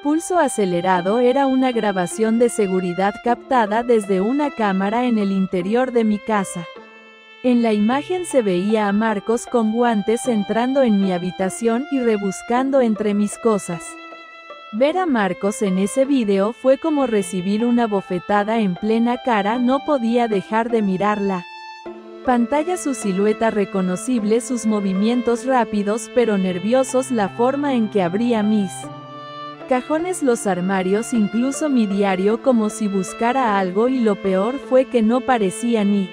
pulso acelerado. Era una grabación de seguridad captada desde una cámara en el interior de mi casa. En la imagen se veía a Marcos con guantes entrando en mi habitación y rebuscando entre mis cosas. Ver a Marcos en ese video fue como recibir una bofetada en plena cara. No podía dejar de mirarla. Pantalla, su silueta reconocible, sus movimientos rápidos pero nerviosos, la forma en que abría mis cajones, los armarios, incluso mi diario, como si buscara algo, y lo peor fue que no parecía ni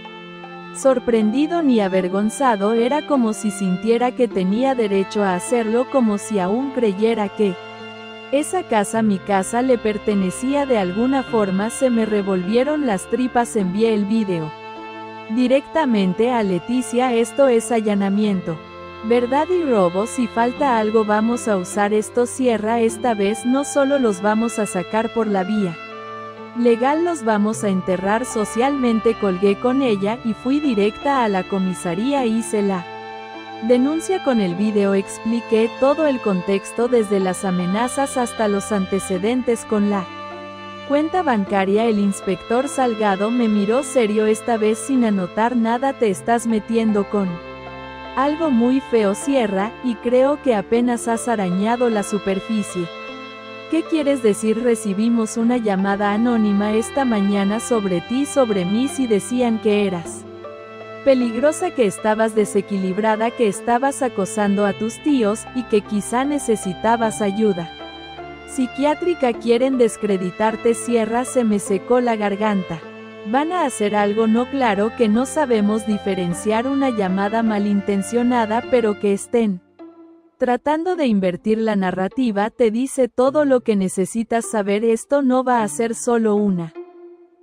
sorprendido ni avergonzado. Era como si sintiera que tenía derecho a hacerlo, como si aún creyera que esa casa, mi casa, le pertenecía de alguna forma. Se me revolvieron las tripas. Envié el video directamente a Leticia. Esto es allanamiento. Verdad y robo, si falta algo vamos a usar esto. Cierra, esta vez no solo los vamos a sacar por la vía legal, los vamos a enterrar socialmente. Colgué con ella y fui directa a la comisaría. Hice la denuncia con el video, expliqué todo el contexto desde las amenazas hasta los antecedentes con la cuenta bancaria. El inspector Salgado me miró serio, esta vez sin anotar nada. Te estás metiendo con algo muy feo. Cierra, y creo que apenas has arañado la superficie. ¿Qué quieres decir? Recibimos una llamada anónima esta mañana sobre ti, sobre mí, y decían que eras peligrosa, que estabas desequilibrada, que estabas acosando a tus tíos, y que quizá necesitabas ayuda psiquiátrica. Quieren descreditarte. Cierra, se me secó la garganta. ¿Van a hacer algo? No, claro que no sabemos diferenciar una llamada malintencionada, pero que estén tratando de invertir la narrativa te dice todo lo que necesitas saber. Esto no va a ser solo una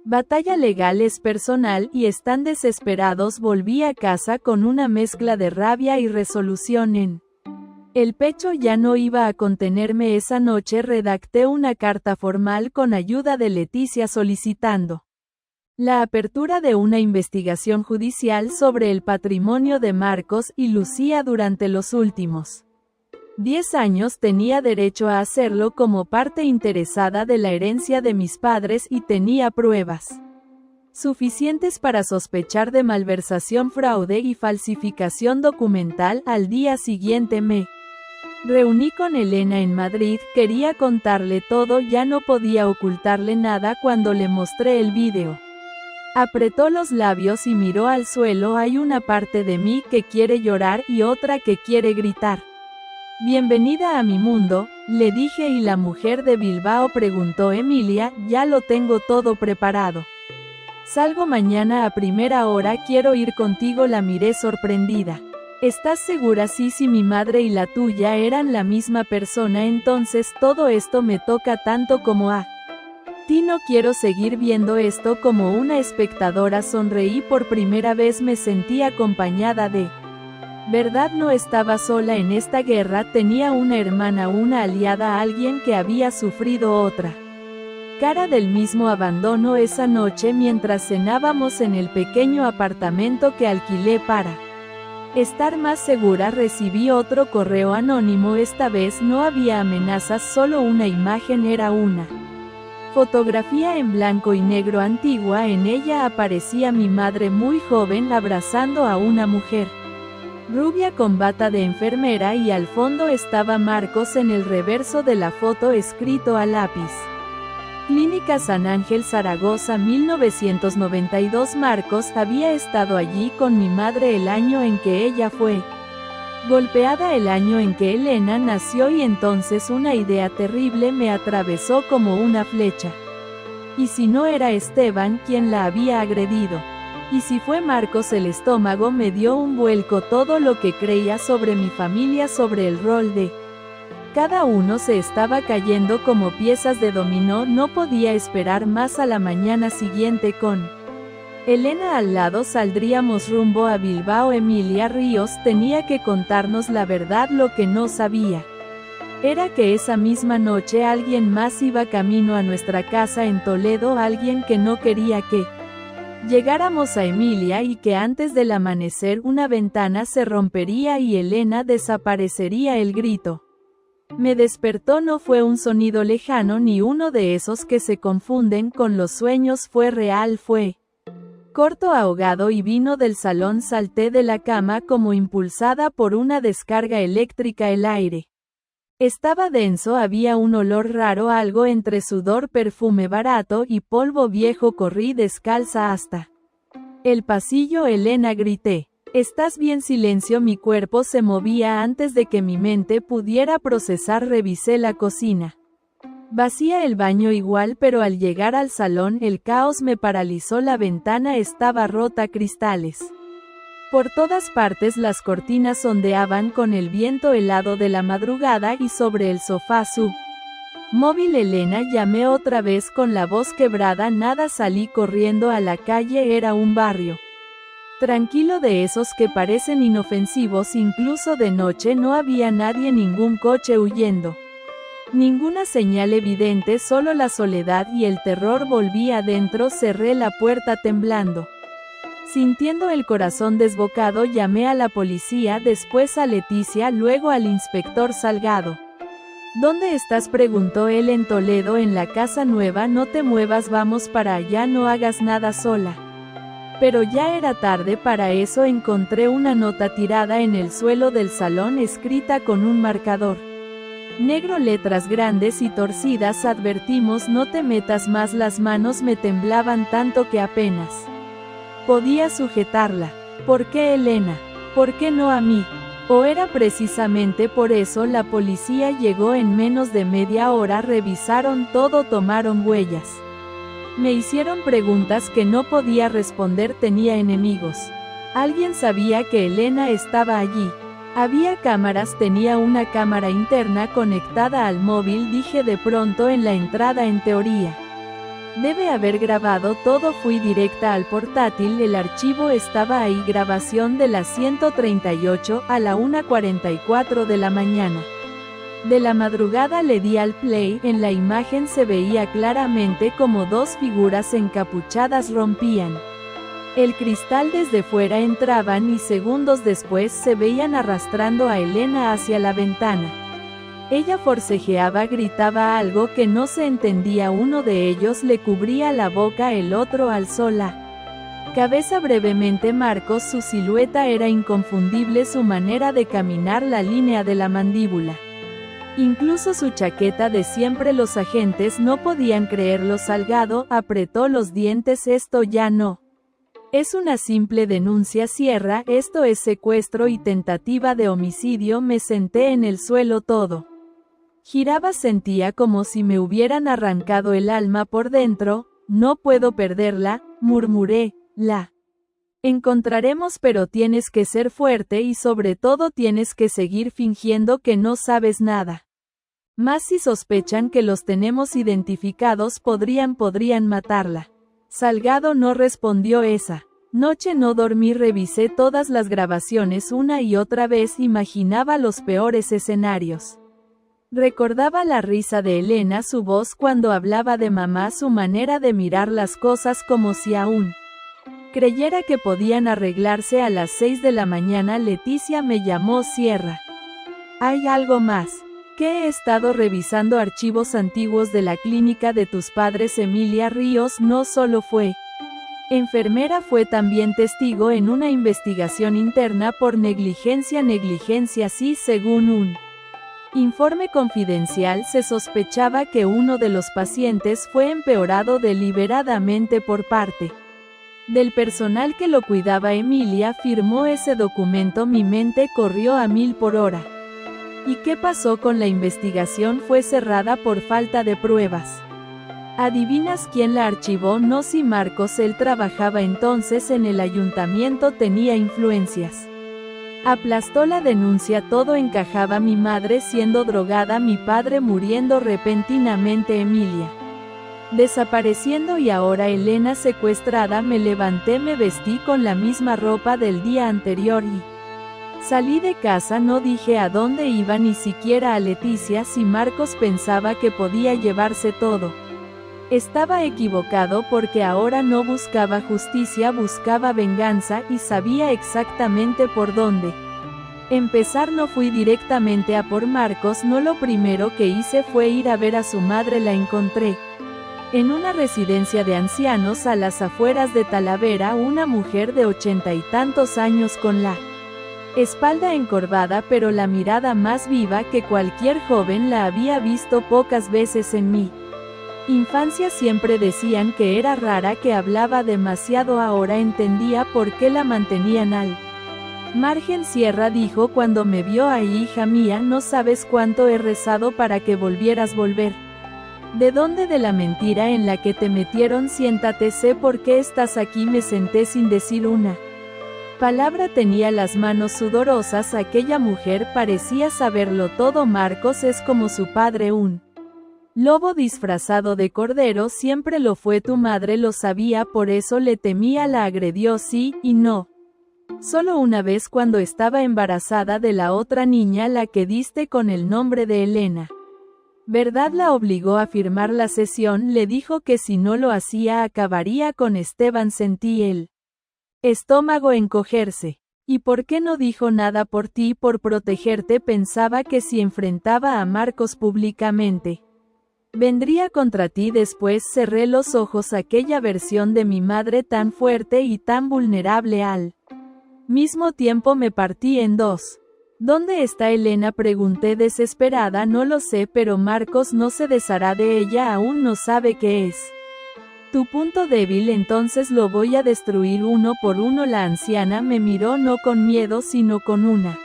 batalla legal, es personal, y están desesperados. Volví a casa con una mezcla de rabia y resolución en el pecho. Ya no iba a contenerme. Esa noche redacté una carta formal con ayuda de Leticia solicitando la apertura de una investigación judicial sobre el patrimonio de Marcos y Lucía durante los últimos 10 años. Tenía derecho a hacerlo como parte interesada de la herencia de mis padres y tenía pruebas suficientes para sospechar de malversación, fraude y falsificación documental. Al día siguiente me reuní con Elena en Madrid, quería contarle todo, ya no podía ocultarle nada. Cuando le mostré el video, apretó los labios y miró al suelo. Hay una parte de mí que quiere llorar y otra que quiere gritar. Bienvenida a mi mundo, le dije. ¿Y la mujer de Bilbao?, preguntó Emilia. Ya lo tengo todo preparado. Salgo mañana a primera hora, quiero ir contigo. La miré sorprendida. ¿Estás segura? Sí, si mi madre y la tuya eran la misma persona, entonces todo esto me toca tanto como a ti. No quiero seguir viendo esto como una espectadora. Sonreí, por primera vez me sentí acompañada de verdad. No estaba sola en esta guerra, tenía una hermana, una aliada, alguien que había sufrido otra cara del mismo abandono. Esa noche, mientras cenábamos en el pequeño apartamento que alquilé para estar más segura, recibí otro correo anónimo. Esta vez no había amenazas, solo una imagen. Era una fotografía en blanco y negro antigua. En ella aparecía mi madre muy joven abrazando a una mujer rubia con bata de enfermera, y al fondo estaba Marcos en el reverso de la foto, escrito a lápiz: Clínica San Ángel, Zaragoza, 1992. Marcos había estado allí con mi madre el año en que ella fue golpeada, el año en que Elena nació, y entonces una idea terrible me atravesó como una flecha. ¿Y si no era Esteban quien la había agredido? ¿Y si fue Marcos? El estómago me dio un vuelco. Todo lo que creía sobre mi familia, sobre el rol de cada uno, se estaba cayendo como piezas de dominó. No podía esperar más. A la mañana siguiente, con Elena al lado, saldríamos rumbo a Bilbao. Emilia Ríos tenía que contarnos la verdad. Lo que no sabía era que esa misma noche alguien más iba camino a nuestra casa en Toledo, alguien que no quería que llegáramos a Emilia, y que antes del amanecer una ventana se rompería y Elena desaparecería. El grito me despertó. No fue un sonido lejano ni uno de esos que se confunden con los sueños. Fue real, fue corto, ahogado, y vino del salón. Salté de la cama como impulsada por una descarga eléctrica. El aire estaba denso, había un olor raro, algo entre sudor, perfume barato y polvo viejo. Corrí descalza hasta el pasillo. Elena, grité. ¿Estás bien? Silencio. Mi cuerpo se movía antes de que mi mente pudiera procesar. Revisé la cocina vacía, el baño igual, pero al llegar al salón el caos me paralizó. La ventana estaba rota, cristales por todas partes, las cortinas ondeaban con el viento helado de la madrugada, y sobre el sofá su móvil. Elena, llamé otra vez con la voz quebrada. Nada. Salí corriendo a la calle. Era un barrio Tranquilo, de esos que parecen inofensivos, incluso de noche no había nadie, ningún coche huyendo. Ninguna señal evidente, solo la soledad y el terror. Volví adentro, cerré la puerta temblando. Sintiendo el corazón desbocado, llamé a la policía, después a Leticia, luego al inspector Salgado. ¿Dónde estás?, preguntó él. En Toledo, en la casa nueva. No te muevas, vamos para allá, no hagas nada sola. Pero ya era tarde para eso. Encontré una nota tirada en el suelo del salón, escrita con un marcador negro, letras grandes y torcidas: advertimos, no te metas más. Las manos me temblaban tanto que apenas podía sujetarla. ¿Por qué, Elena? ¿Por qué no a mí? ¿O era precisamente por eso? La policía llegó en menos de media hora, revisaron todo, tomaron huellas. Me hicieron preguntas que no podía responder. Tenía enemigos. Alguien sabía que Elena estaba allí. Había cámaras, tenía una cámara interna conectada al móvil, dije de pronto, en la entrada. En teoría debe haber grabado todo. Fui directa al portátil, el archivo estaba ahí: grabación de las 138, a la 1:44 de la mañana. De la madrugada. Le di al play, en la imagen se veía claramente como dos figuras encapuchadas rompían el cristal desde fuera, entraban y segundos después se veían arrastrando a Elena hacia la ventana. Ella forcejeaba, gritaba algo que no se entendía. Uno de ellos le cubría la boca, el otro alzó la cabeza brevemente. Marcos, su silueta era inconfundible, su manera de caminar, la línea de la mandíbula, incluso su chaqueta de siempre. Los agentes no podían creerlo. Salgado apretó los dientes. Esto ya no es una simple denuncia, cierra, esto es secuestro y tentativa de homicidio. Me senté en el suelo, todo giraba, sentía como si me hubieran arrancado el alma por dentro. No puedo perderla, murmuré. La encontraremos, pero tienes que ser fuerte y sobre todo tienes que seguir fingiendo que no sabes nada. Más si sospechan que los tenemos identificados, podrían matarla. Salgado no respondió. Esa noche no dormí, revisé todas las grabaciones una y otra vez, imaginaba los peores escenarios. Recordaba la risa de Elena, su voz cuando hablaba de mamá, su manera de mirar las cosas como si aún creyera que podían arreglarse. A las 6 de la mañana Leticia me llamó. Cierra. ¿Hay algo más? Que he estado revisando archivos antiguos de la clínica de tus padres. Emilia Ríos no solo fue enfermera, fue también testigo en una investigación interna por negligencia. Negligencia, sí, según un informe confidencial se sospechaba que uno de los pacientes fue empeorado deliberadamente por parte del personal que lo cuidaba. Emilia firmó ese documento. Mi mente corrió a 1000 por hora. ¿Y qué pasó con la investigación? Fue cerrada por falta de pruebas. ¿Adivinas quién la archivó? No, si Marcos, él trabajaba entonces en el ayuntamiento, tenía influencias. Aplastó la denuncia, todo encajaba: mi madre siendo drogada, mi padre muriendo repentinamente, Emilia desapareciendo y ahora Elena secuestrada. Me levanté, me vestí con la misma ropa del día anterior y salí de casa. No dije a dónde iba, ni siquiera a Leticia. Si Marcos pensaba que podía llevarse todo, estaba equivocado, porque ahora no buscaba justicia, buscaba venganza, y sabía exactamente por dónde empezar. No fui directamente a por Marcos, no, lo primero que hice fue ir a ver a su madre. La encontré en una residencia de ancianos a las afueras de Talavera, una mujer de 80 y tantos años con la espalda encorvada, pero la mirada más viva que cualquier joven. La había visto pocas veces en mi infancia. Siempre decían que era rara, que hablaba demasiado. Ahora entendía por qué la mantenían al margen. Sierra dijo cuando me vio ahí: hija mía, no sabes cuánto he rezado para que volvieras. ¿Volver? ¿De dónde? De la mentira en la que te metieron. Siéntate, sé por qué estás aquí. Me senté sin decir una palabra. Tenía las manos sudorosas. Aquella mujer parecía saberlo todo. Marcos es como su padre, un lobo disfrazado de cordero. Siempre lo fue. Tu madre lo sabía, por eso le temía. La agredió, sí y no. Solo una vez cuando estaba embarazada de la otra niña la que diste con el nombre de Elena. ¿Verdad? La obligó a firmar la cesión, le dijo que si no lo hacía acabaría con Esteban. Sentí el estómago encogerse. ¿Y por qué no dijo nada por ti, por protegerte? Pensaba que si enfrentaba a Marcos públicamente, vendría contra ti. Después cerré los ojos. Aquella versión de mi madre tan fuerte y tan vulnerable al mismo tiempo me partí en dos. ¿Dónde está Elena?, pregunté desesperada. No lo sé, pero Marcos no se deshará de ella, aún no sabe qué es tu punto débil, entonces lo voy a destruir uno por uno. La anciana me miró no con miedo sino con una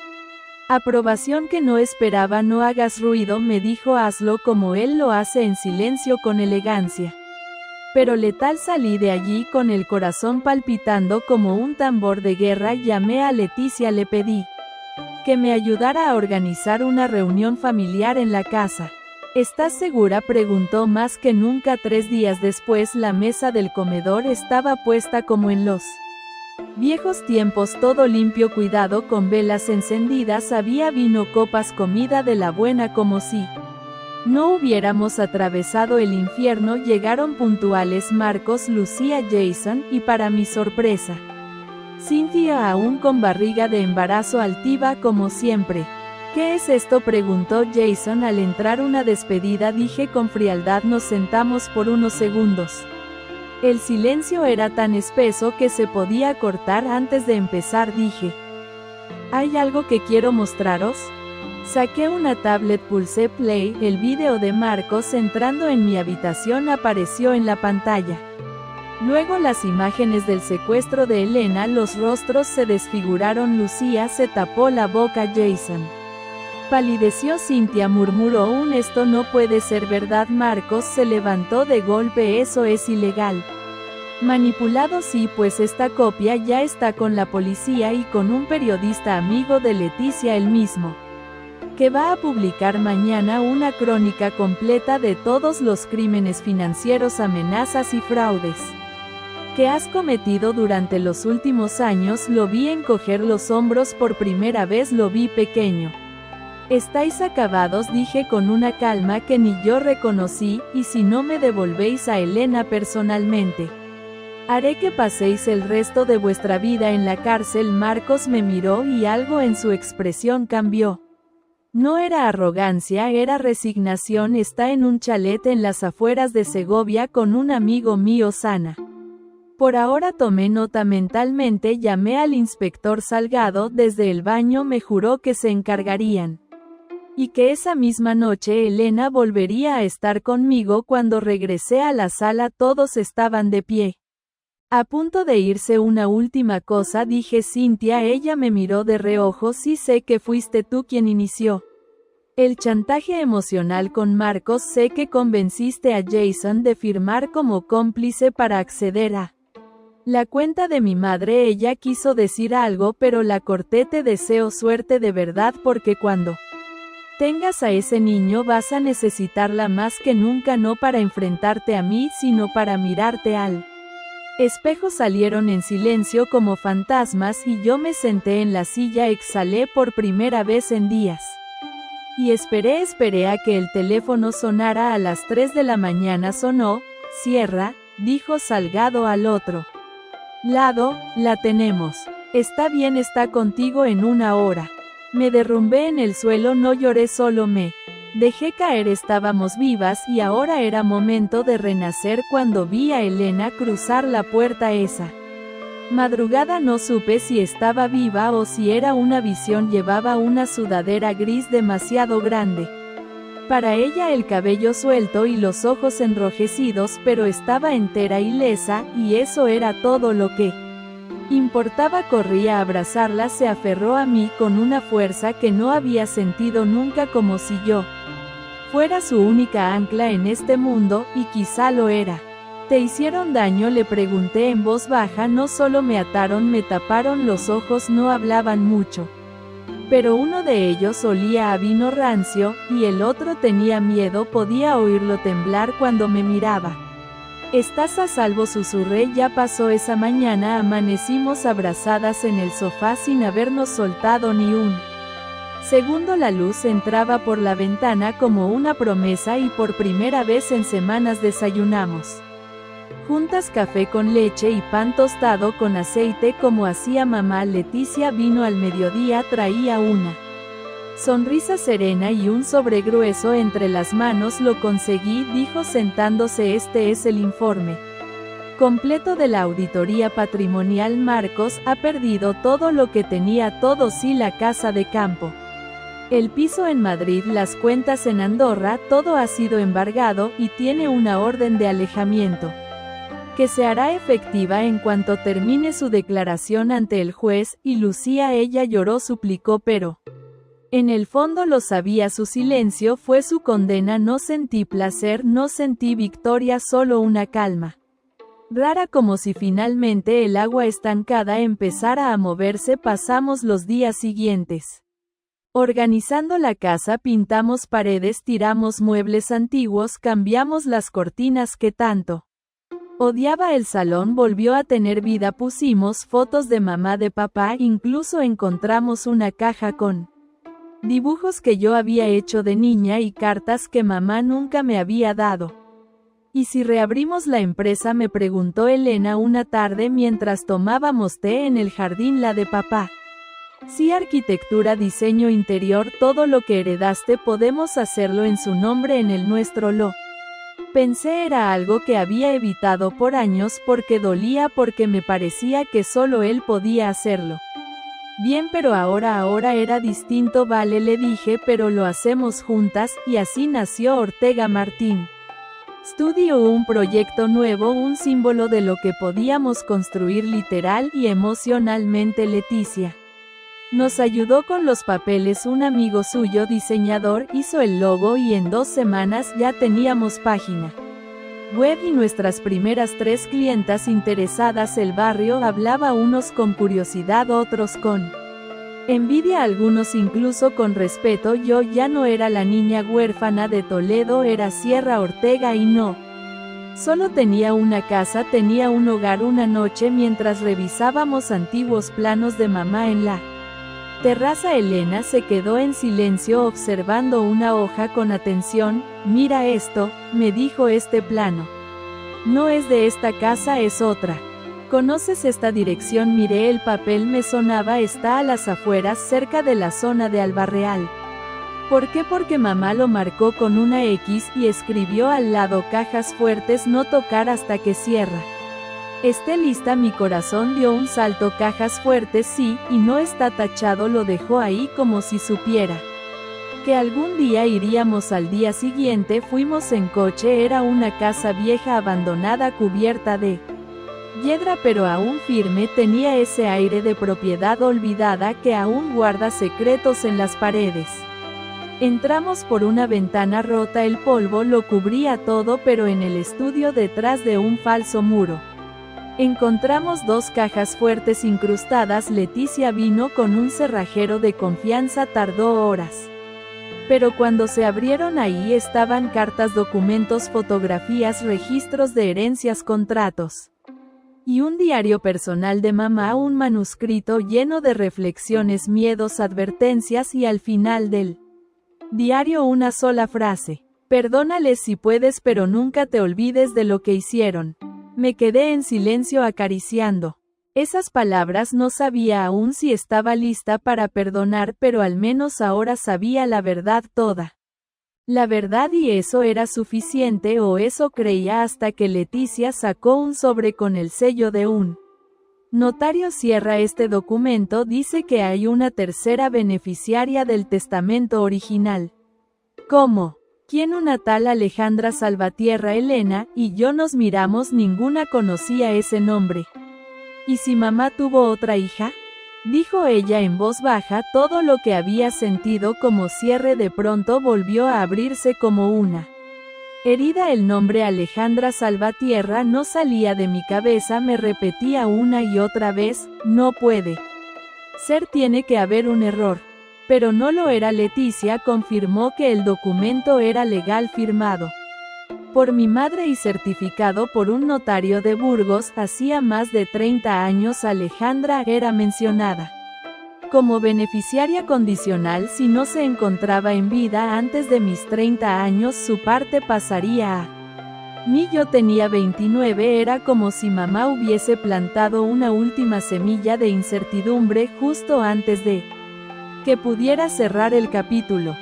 aprobación que no esperaba. No hagas ruido, me dijo, hazlo como él lo hace, en silencio, con elegancia pero letal. Salí de allí con el corazón palpitando como un tambor de guerra. Llamé a Leticia, le pedí que me ayudara a organizar una reunión familiar en la casa. ¿Estás segura?, preguntó. Más que nunca. 3 días después la mesa del comedor estaba puesta como en los viejos tiempos, todo limpio, cuidado, con velas encendidas. Había vino, copas, comida de la buena, como si no hubiéramos atravesado el infierno. Llegaron puntuales Marcos, Lucía, Jason, y para mi sorpresa, Cynthia, aún con barriga de embarazo, altiva como siempre. ¿Qué es esto?, preguntó Jason al entrar. Una despedida, dije con frialdad. Nos sentamos por unos segundos. El silencio era tan espeso que se podía cortar. Antes de empezar dije: ¿hay algo que quiero mostraros? Saqué una tablet, pulsé play. El vídeo de Marcos entrando en mi habitación apareció en la pantalla. Luego las imágenes del secuestro de Elena. Los rostros se desfiguraron. Lucía se tapó la boca. Jason palideció. Cynthia murmuró esto no puede ser verdad. Marcos se levantó de golpe. Eso es ilegal. Manipulado. Sí, pues esta copia ya está con la policía y con un periodista amigo de Leticia, el mismo, que va a publicar mañana una crónica completa de todos los crímenes financieros, amenazas y fraudes que has cometido durante los últimos años. Lo vi encoger los hombros por primera vez. Lo vi pequeño. Estáis acabados, dije con una calma que ni yo reconocí, y si no me devolvéis a Elena personalmente, haré que paséis el resto de vuestra vida en la cárcel. Marcos me miró y algo en su expresión cambió. No era arrogancia, era resignación. Está en un chalet en las afueras de Segovia con un amigo mío, Sana. Por ahora. Tomé nota mentalmente. Llamé al inspector Salgado desde el baño. Me juró que se encargarían. Y que esa misma noche Elena volvería a estar conmigo. Cuando regresé a la sala todos estaban de pie, a punto de irse. Una última cosa, dije. Cynthia. Ella me miró de reojo. Sí, sé que fuiste tú quien inició el chantaje emocional con Marcos. Sé que convenciste a Jason de firmar como cómplice para acceder a la cuenta de mi madre. Ella quiso decir algo pero la corté. Te deseo suerte de verdad, porque cuando tengas a ese niño vas a necesitarla más que nunca, no para enfrentarte a mí sino para mirarte al espejo. Salieron en silencio como fantasmas y yo me senté en la silla. Exhalé por primera vez en días. Y esperé a que el teléfono sonara. A las 3 de la mañana sonó. Cierra, dijo Salgado al otro lado. La tenemos. Está bien, está contigo en 1 hora. Me derrumbé en el suelo. No lloré, solo me dejé caer. Estábamos vivas y ahora era momento de renacer. Cuando vi a Elena cruzar la puerta esa madrugada no supe si estaba viva o si era una visión. Llevaba una sudadera gris demasiado grande para ella, el cabello suelto y los ojos enrojecidos, pero estaba entera, ilesa, y eso era todo lo que importaba. Corrí a abrazarla. Se aferró a mí con una fuerza que no había sentido nunca, como si yo fuera su única ancla en este mundo, y quizá lo era. ¿Te hicieron daño?, le pregunté en voz baja. No solo me ataron, me taparon los ojos. No hablaban mucho, pero uno de ellos olía a vino rancio, y el otro tenía miedo. Podía oírlo temblar cuando me miraba. Estás a salvo, susurré. Ya pasó esa mañana, amanecimos abrazadas en el sofá sin habernos soltado ni un segundo. La luz entraba por la ventana como una promesa y por primera vez en semanas desayunamos juntas café con leche y pan tostado con aceite como hacía mamá. Leticia vino al mediodía, traía una sonrisa serena y un sobre grueso entre las manos. Lo conseguí, dijo sentándose. Este es el informe completo de la auditoría patrimonial. Marcos ha perdido todo lo que tenía, todo, sí, la casa de campo, el piso en Madrid, las cuentas en Andorra, todo ha sido embargado y tiene una orden de alejamiento que se hará efectiva en cuanto termine su declaración ante el juez. Y Lucía, ella lloró, suplicó, pero en el fondo lo sabía. Su silencio fue su condena. No sentí placer, no sentí victoria, solo una calma rara, como si finalmente el agua estancada empezara a moverse. Pasamos los días siguientes organizando la casa, pintamos paredes, tiramos muebles antiguos, cambiamos las cortinas que tanto odiaba. El salón volvió a tener vida, pusimos fotos de mamá, de papá, incluso encontramos una caja con dibujos que yo había hecho de niña y cartas que mamá nunca me había dado. ¿Y si reabrimos la empresa?, me preguntó Elena una tarde mientras tomábamos té en el jardín. La de papá. Sí, arquitectura, diseño interior, todo lo que heredaste podemos hacerlo en su nombre, en el nuestro. Lo pensé, era algo que había evitado por años porque dolía, porque me parecía que solo él podía hacerlo bien, pero ahora era distinto. Vale, le dije, pero lo hacemos juntas, y así nació Ortega Martín Studio, un proyecto nuevo, un símbolo de lo que podíamos construir literal y emocionalmente. Leticia nos ayudó con los papeles, un amigo suyo, diseñador, hizo el logo y en 2 semanas ya teníamos página web y nuestras primeras 3 clientas interesadas. El barrio hablaba, unos con curiosidad, otros con envidia, algunos incluso con respeto. Yo ya no era la niña huérfana de Toledo, era Sierra Ortega y no solo tenía una casa, tenía un hogar. Una noche, mientras revisábamos antiguos planos de mamá en la terraza, Elena se quedó en silencio observando una hoja con atención. Mira esto, me dijo, este plano no es de esta casa, es otra. ¿Conoces esta dirección? Miré el papel, me sonaba, está a las afueras, cerca de la zona de Albarreal. ¿Por qué? Porque mamá lo marcó con una X y escribió al lado, cajas fuertes, no tocar hasta que cierra esté lista. Mi corazón dio un salto. Cajas fuertes, sí, y no está tachado. Lo dejó ahí como si supiera que algún día iríamos. Al día siguiente fuimos en coche. Era una casa vieja, abandonada, cubierta de hiedra, pero aún firme. Tenía ese aire de propiedad olvidada que aún guarda secretos en las paredes. Entramos por una ventana rota, el polvo lo cubría todo, pero en el estudio, detrás de un falso muro, encontramos 2 cajas fuertes incrustadas. Leticia vino con un cerrajero de confianza, tardó horas. Pero cuando se abrieron, ahí estaban cartas, documentos, fotografías, registros de herencias, contratos y un diario personal de mamá, un manuscrito lleno de reflexiones, miedos, advertencias, y al final del diario una sola frase: perdónales si puedes, pero nunca te olvides de lo que hicieron. Me quedé en silencio acariciando esas palabras. No sabía aún si estaba lista para perdonar, pero al menos ahora sabía la verdad toda. La verdad, y eso era suficiente, o eso creía, hasta que Leticia sacó un sobre con el sello de un notario. Cierra este documento, dice que hay una tercera beneficiaria del testamento original. ¿Cómo? ¿Quién? Una tal Alejandra Salvatierra. Elena y yo nos miramos, ninguna conocía ese nombre. ¿Y si mamá tuvo otra hija?, dijo ella en voz baja. Todo lo que había sentido como cierre de pronto volvió a abrirse como una herida. El nombre Alejandra Salvatierra no salía de mi cabeza, me repetía una y otra vez: no puede ser, tiene que haber un error. Pero no lo era. Leticia confirmó que el documento era legal, firmado por mi madre y certificado por un notario de Burgos. Hacía más de 30 años Alejandra era mencionada como beneficiaria condicional si no se encontraba en vida antes de mis 30 años. Su parte pasaría a mí. Yo tenía 29. Era como si mamá hubiese plantado una última semilla de incertidumbre justo antes de que pudiera cerrar el capítulo.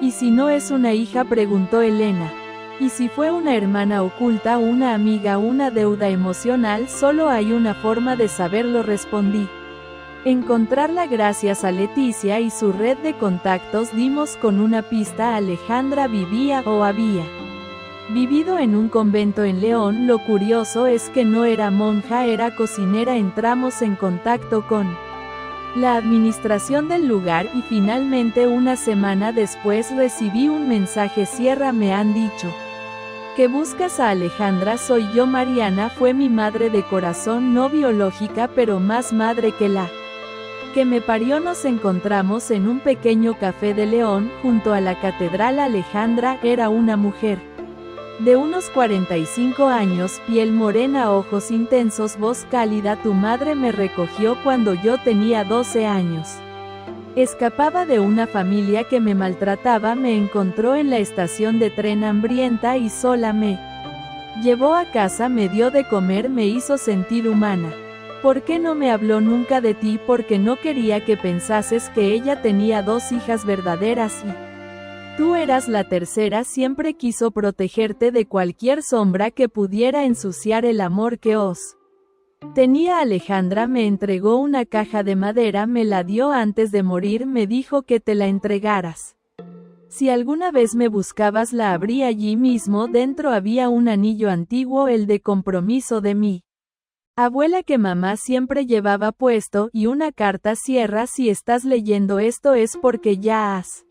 ¿Y si no es una hija?, preguntó Elena. ¿Y si fue una hermana oculta, una amiga, una deuda emocional? Solo hay una forma de saberlo, respondí. Encontrarla. Gracias a Leticia y su red de contactos dimos con una pista. Alejandra vivía o había vivido en un convento en León. Lo curioso es que no era monja, era cocinera. Entramos en contacto con la administración del lugar y finalmente una semana después recibí un mensaje: Sierra, me han dicho que buscas a Alejandra. Soy yo. Mariana fue mi madre de corazón, no biológica, pero más madre que la que me parió. Nos encontramos en un pequeño café de León, junto a la catedral. Alejandra era una mujer de unos 45 años, piel morena, ojos intensos, voz cálida. Tu madre me recogió cuando yo tenía 12 años. Escapaba de una familia que me maltrataba. Me encontró en la estación de tren hambrienta y sola. Me llevó a casa, me dio de comer, me hizo sentir humana. ¿Por qué no me habló nunca de ti? Porque no quería que pensases que ella tenía 2 hijas verdaderas y tú eras la tercera. Siempre quiso protegerte de cualquier sombra que pudiera ensuciar el amor que os tenía. Alejandra me entregó una caja de madera, me la dio antes de morir, me dijo que te la entregaras. Si alguna vez me buscabas, la abrí allí mismo. Dentro había un anillo antiguo, el de compromiso de mi abuela que mamá siempre llevaba puesto, y una carta. Sierra, si estás leyendo esto es porque ya has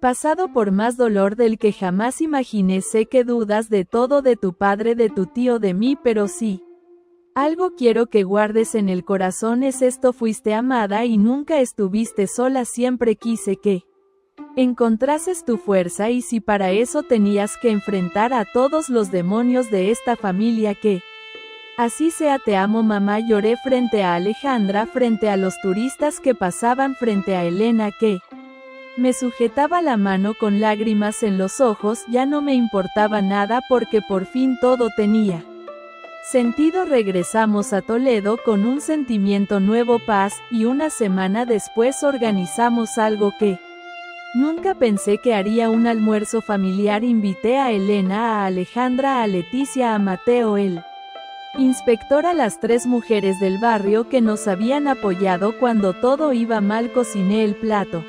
pasado por más dolor del que jamás imaginé. Sé que dudas de todo, de tu padre, de tu tío, de mí, pero sí algo quiero que guardes en el corazón es esto: fuiste amada y nunca estuviste sola. Siempre quise que encontrases tu fuerza, y si para eso tenías que enfrentar a todos los demonios de esta familia, que así sea. Te amo, mamá. Lloré frente a Alejandra, frente a los turistas que pasaban, frente a Elena que me sujetaba la mano con lágrimas en los ojos. Ya no me importaba nada porque por fin todo tenía sentido. Regresamos a Toledo con un sentimiento nuevo, paz, y una semana después organizamos algo que nunca pensé que haría: un almuerzo familiar. Invité a Elena, a Alejandra, a Leticia, a Mateo, el inspector, a las 3 mujeres del barrio que nos habían apoyado cuando todo iba mal. Cociné el plato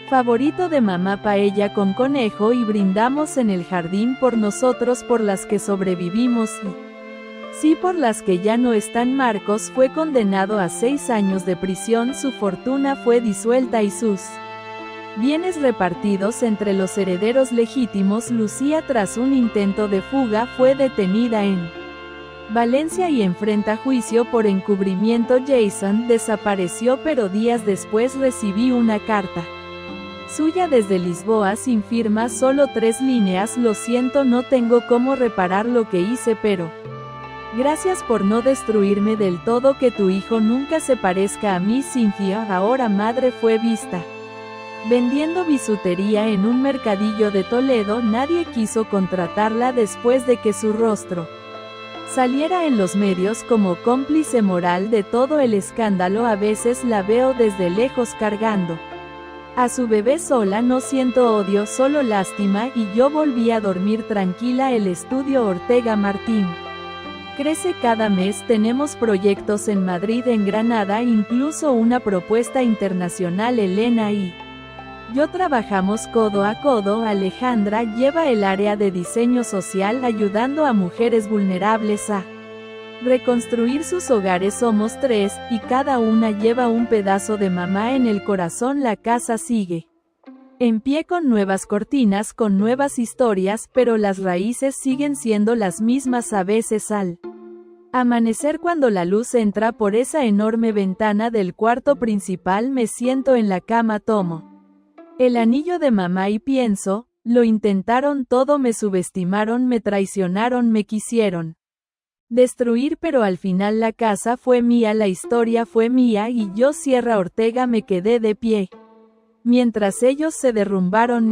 favorito de mamá, paella con conejo, y brindamos en el jardín por nosotros, por las que sobrevivimos y sí, por las que ya no están. Marcos fue condenado a 6 años de prisión, su fortuna fue disuelta y sus bienes repartidos entre los herederos legítimos. Lucía, tras un intento de fuga, fue detenida en Valencia y enfrenta juicio por encubrimiento. Jason desapareció, pero días después recibí una carta suya desde Lisboa sin firma, solo 3 líneas: lo siento, no tengo cómo reparar lo que hice, pero gracias por no destruirme del todo. Que tu hijo nunca se parezca a mí. Cynthia, ahora madre, fue vista vendiendo bisutería en un mercadillo de Toledo. Nadie quiso contratarla después de que su rostro saliera en los medios como cómplice moral de todo el escándalo. A veces la veo desde lejos cargando a su bebé sola. No siento odio, solo lástima, y yo volví a dormir tranquila. El estudio Ortega Martín crece cada mes. Tenemos proyectos en Madrid, en Granada, incluso una propuesta internacional. Elena y yo trabajamos codo a codo. Alejandra lleva el área de diseño social, ayudando a mujeres vulnerables a reconstruir sus hogares. Somos 3, y cada una lleva un pedazo de mamá en el corazón. La casa sigue en pie, con nuevas cortinas, con nuevas historias, pero las raíces siguen siendo las mismas. A veces al amanecer, cuando la luz entra por esa enorme ventana del cuarto principal, me siento en la cama, tomo el anillo de mamá y pienso: Lo intentaron todo, me subestimaron, me traicionaron, me quisieron destruir, pero al final la casa fue mía, la historia fue mía y yo, Sierra Ortega, me quedé de pie. Mientras ellos se derrumbaron.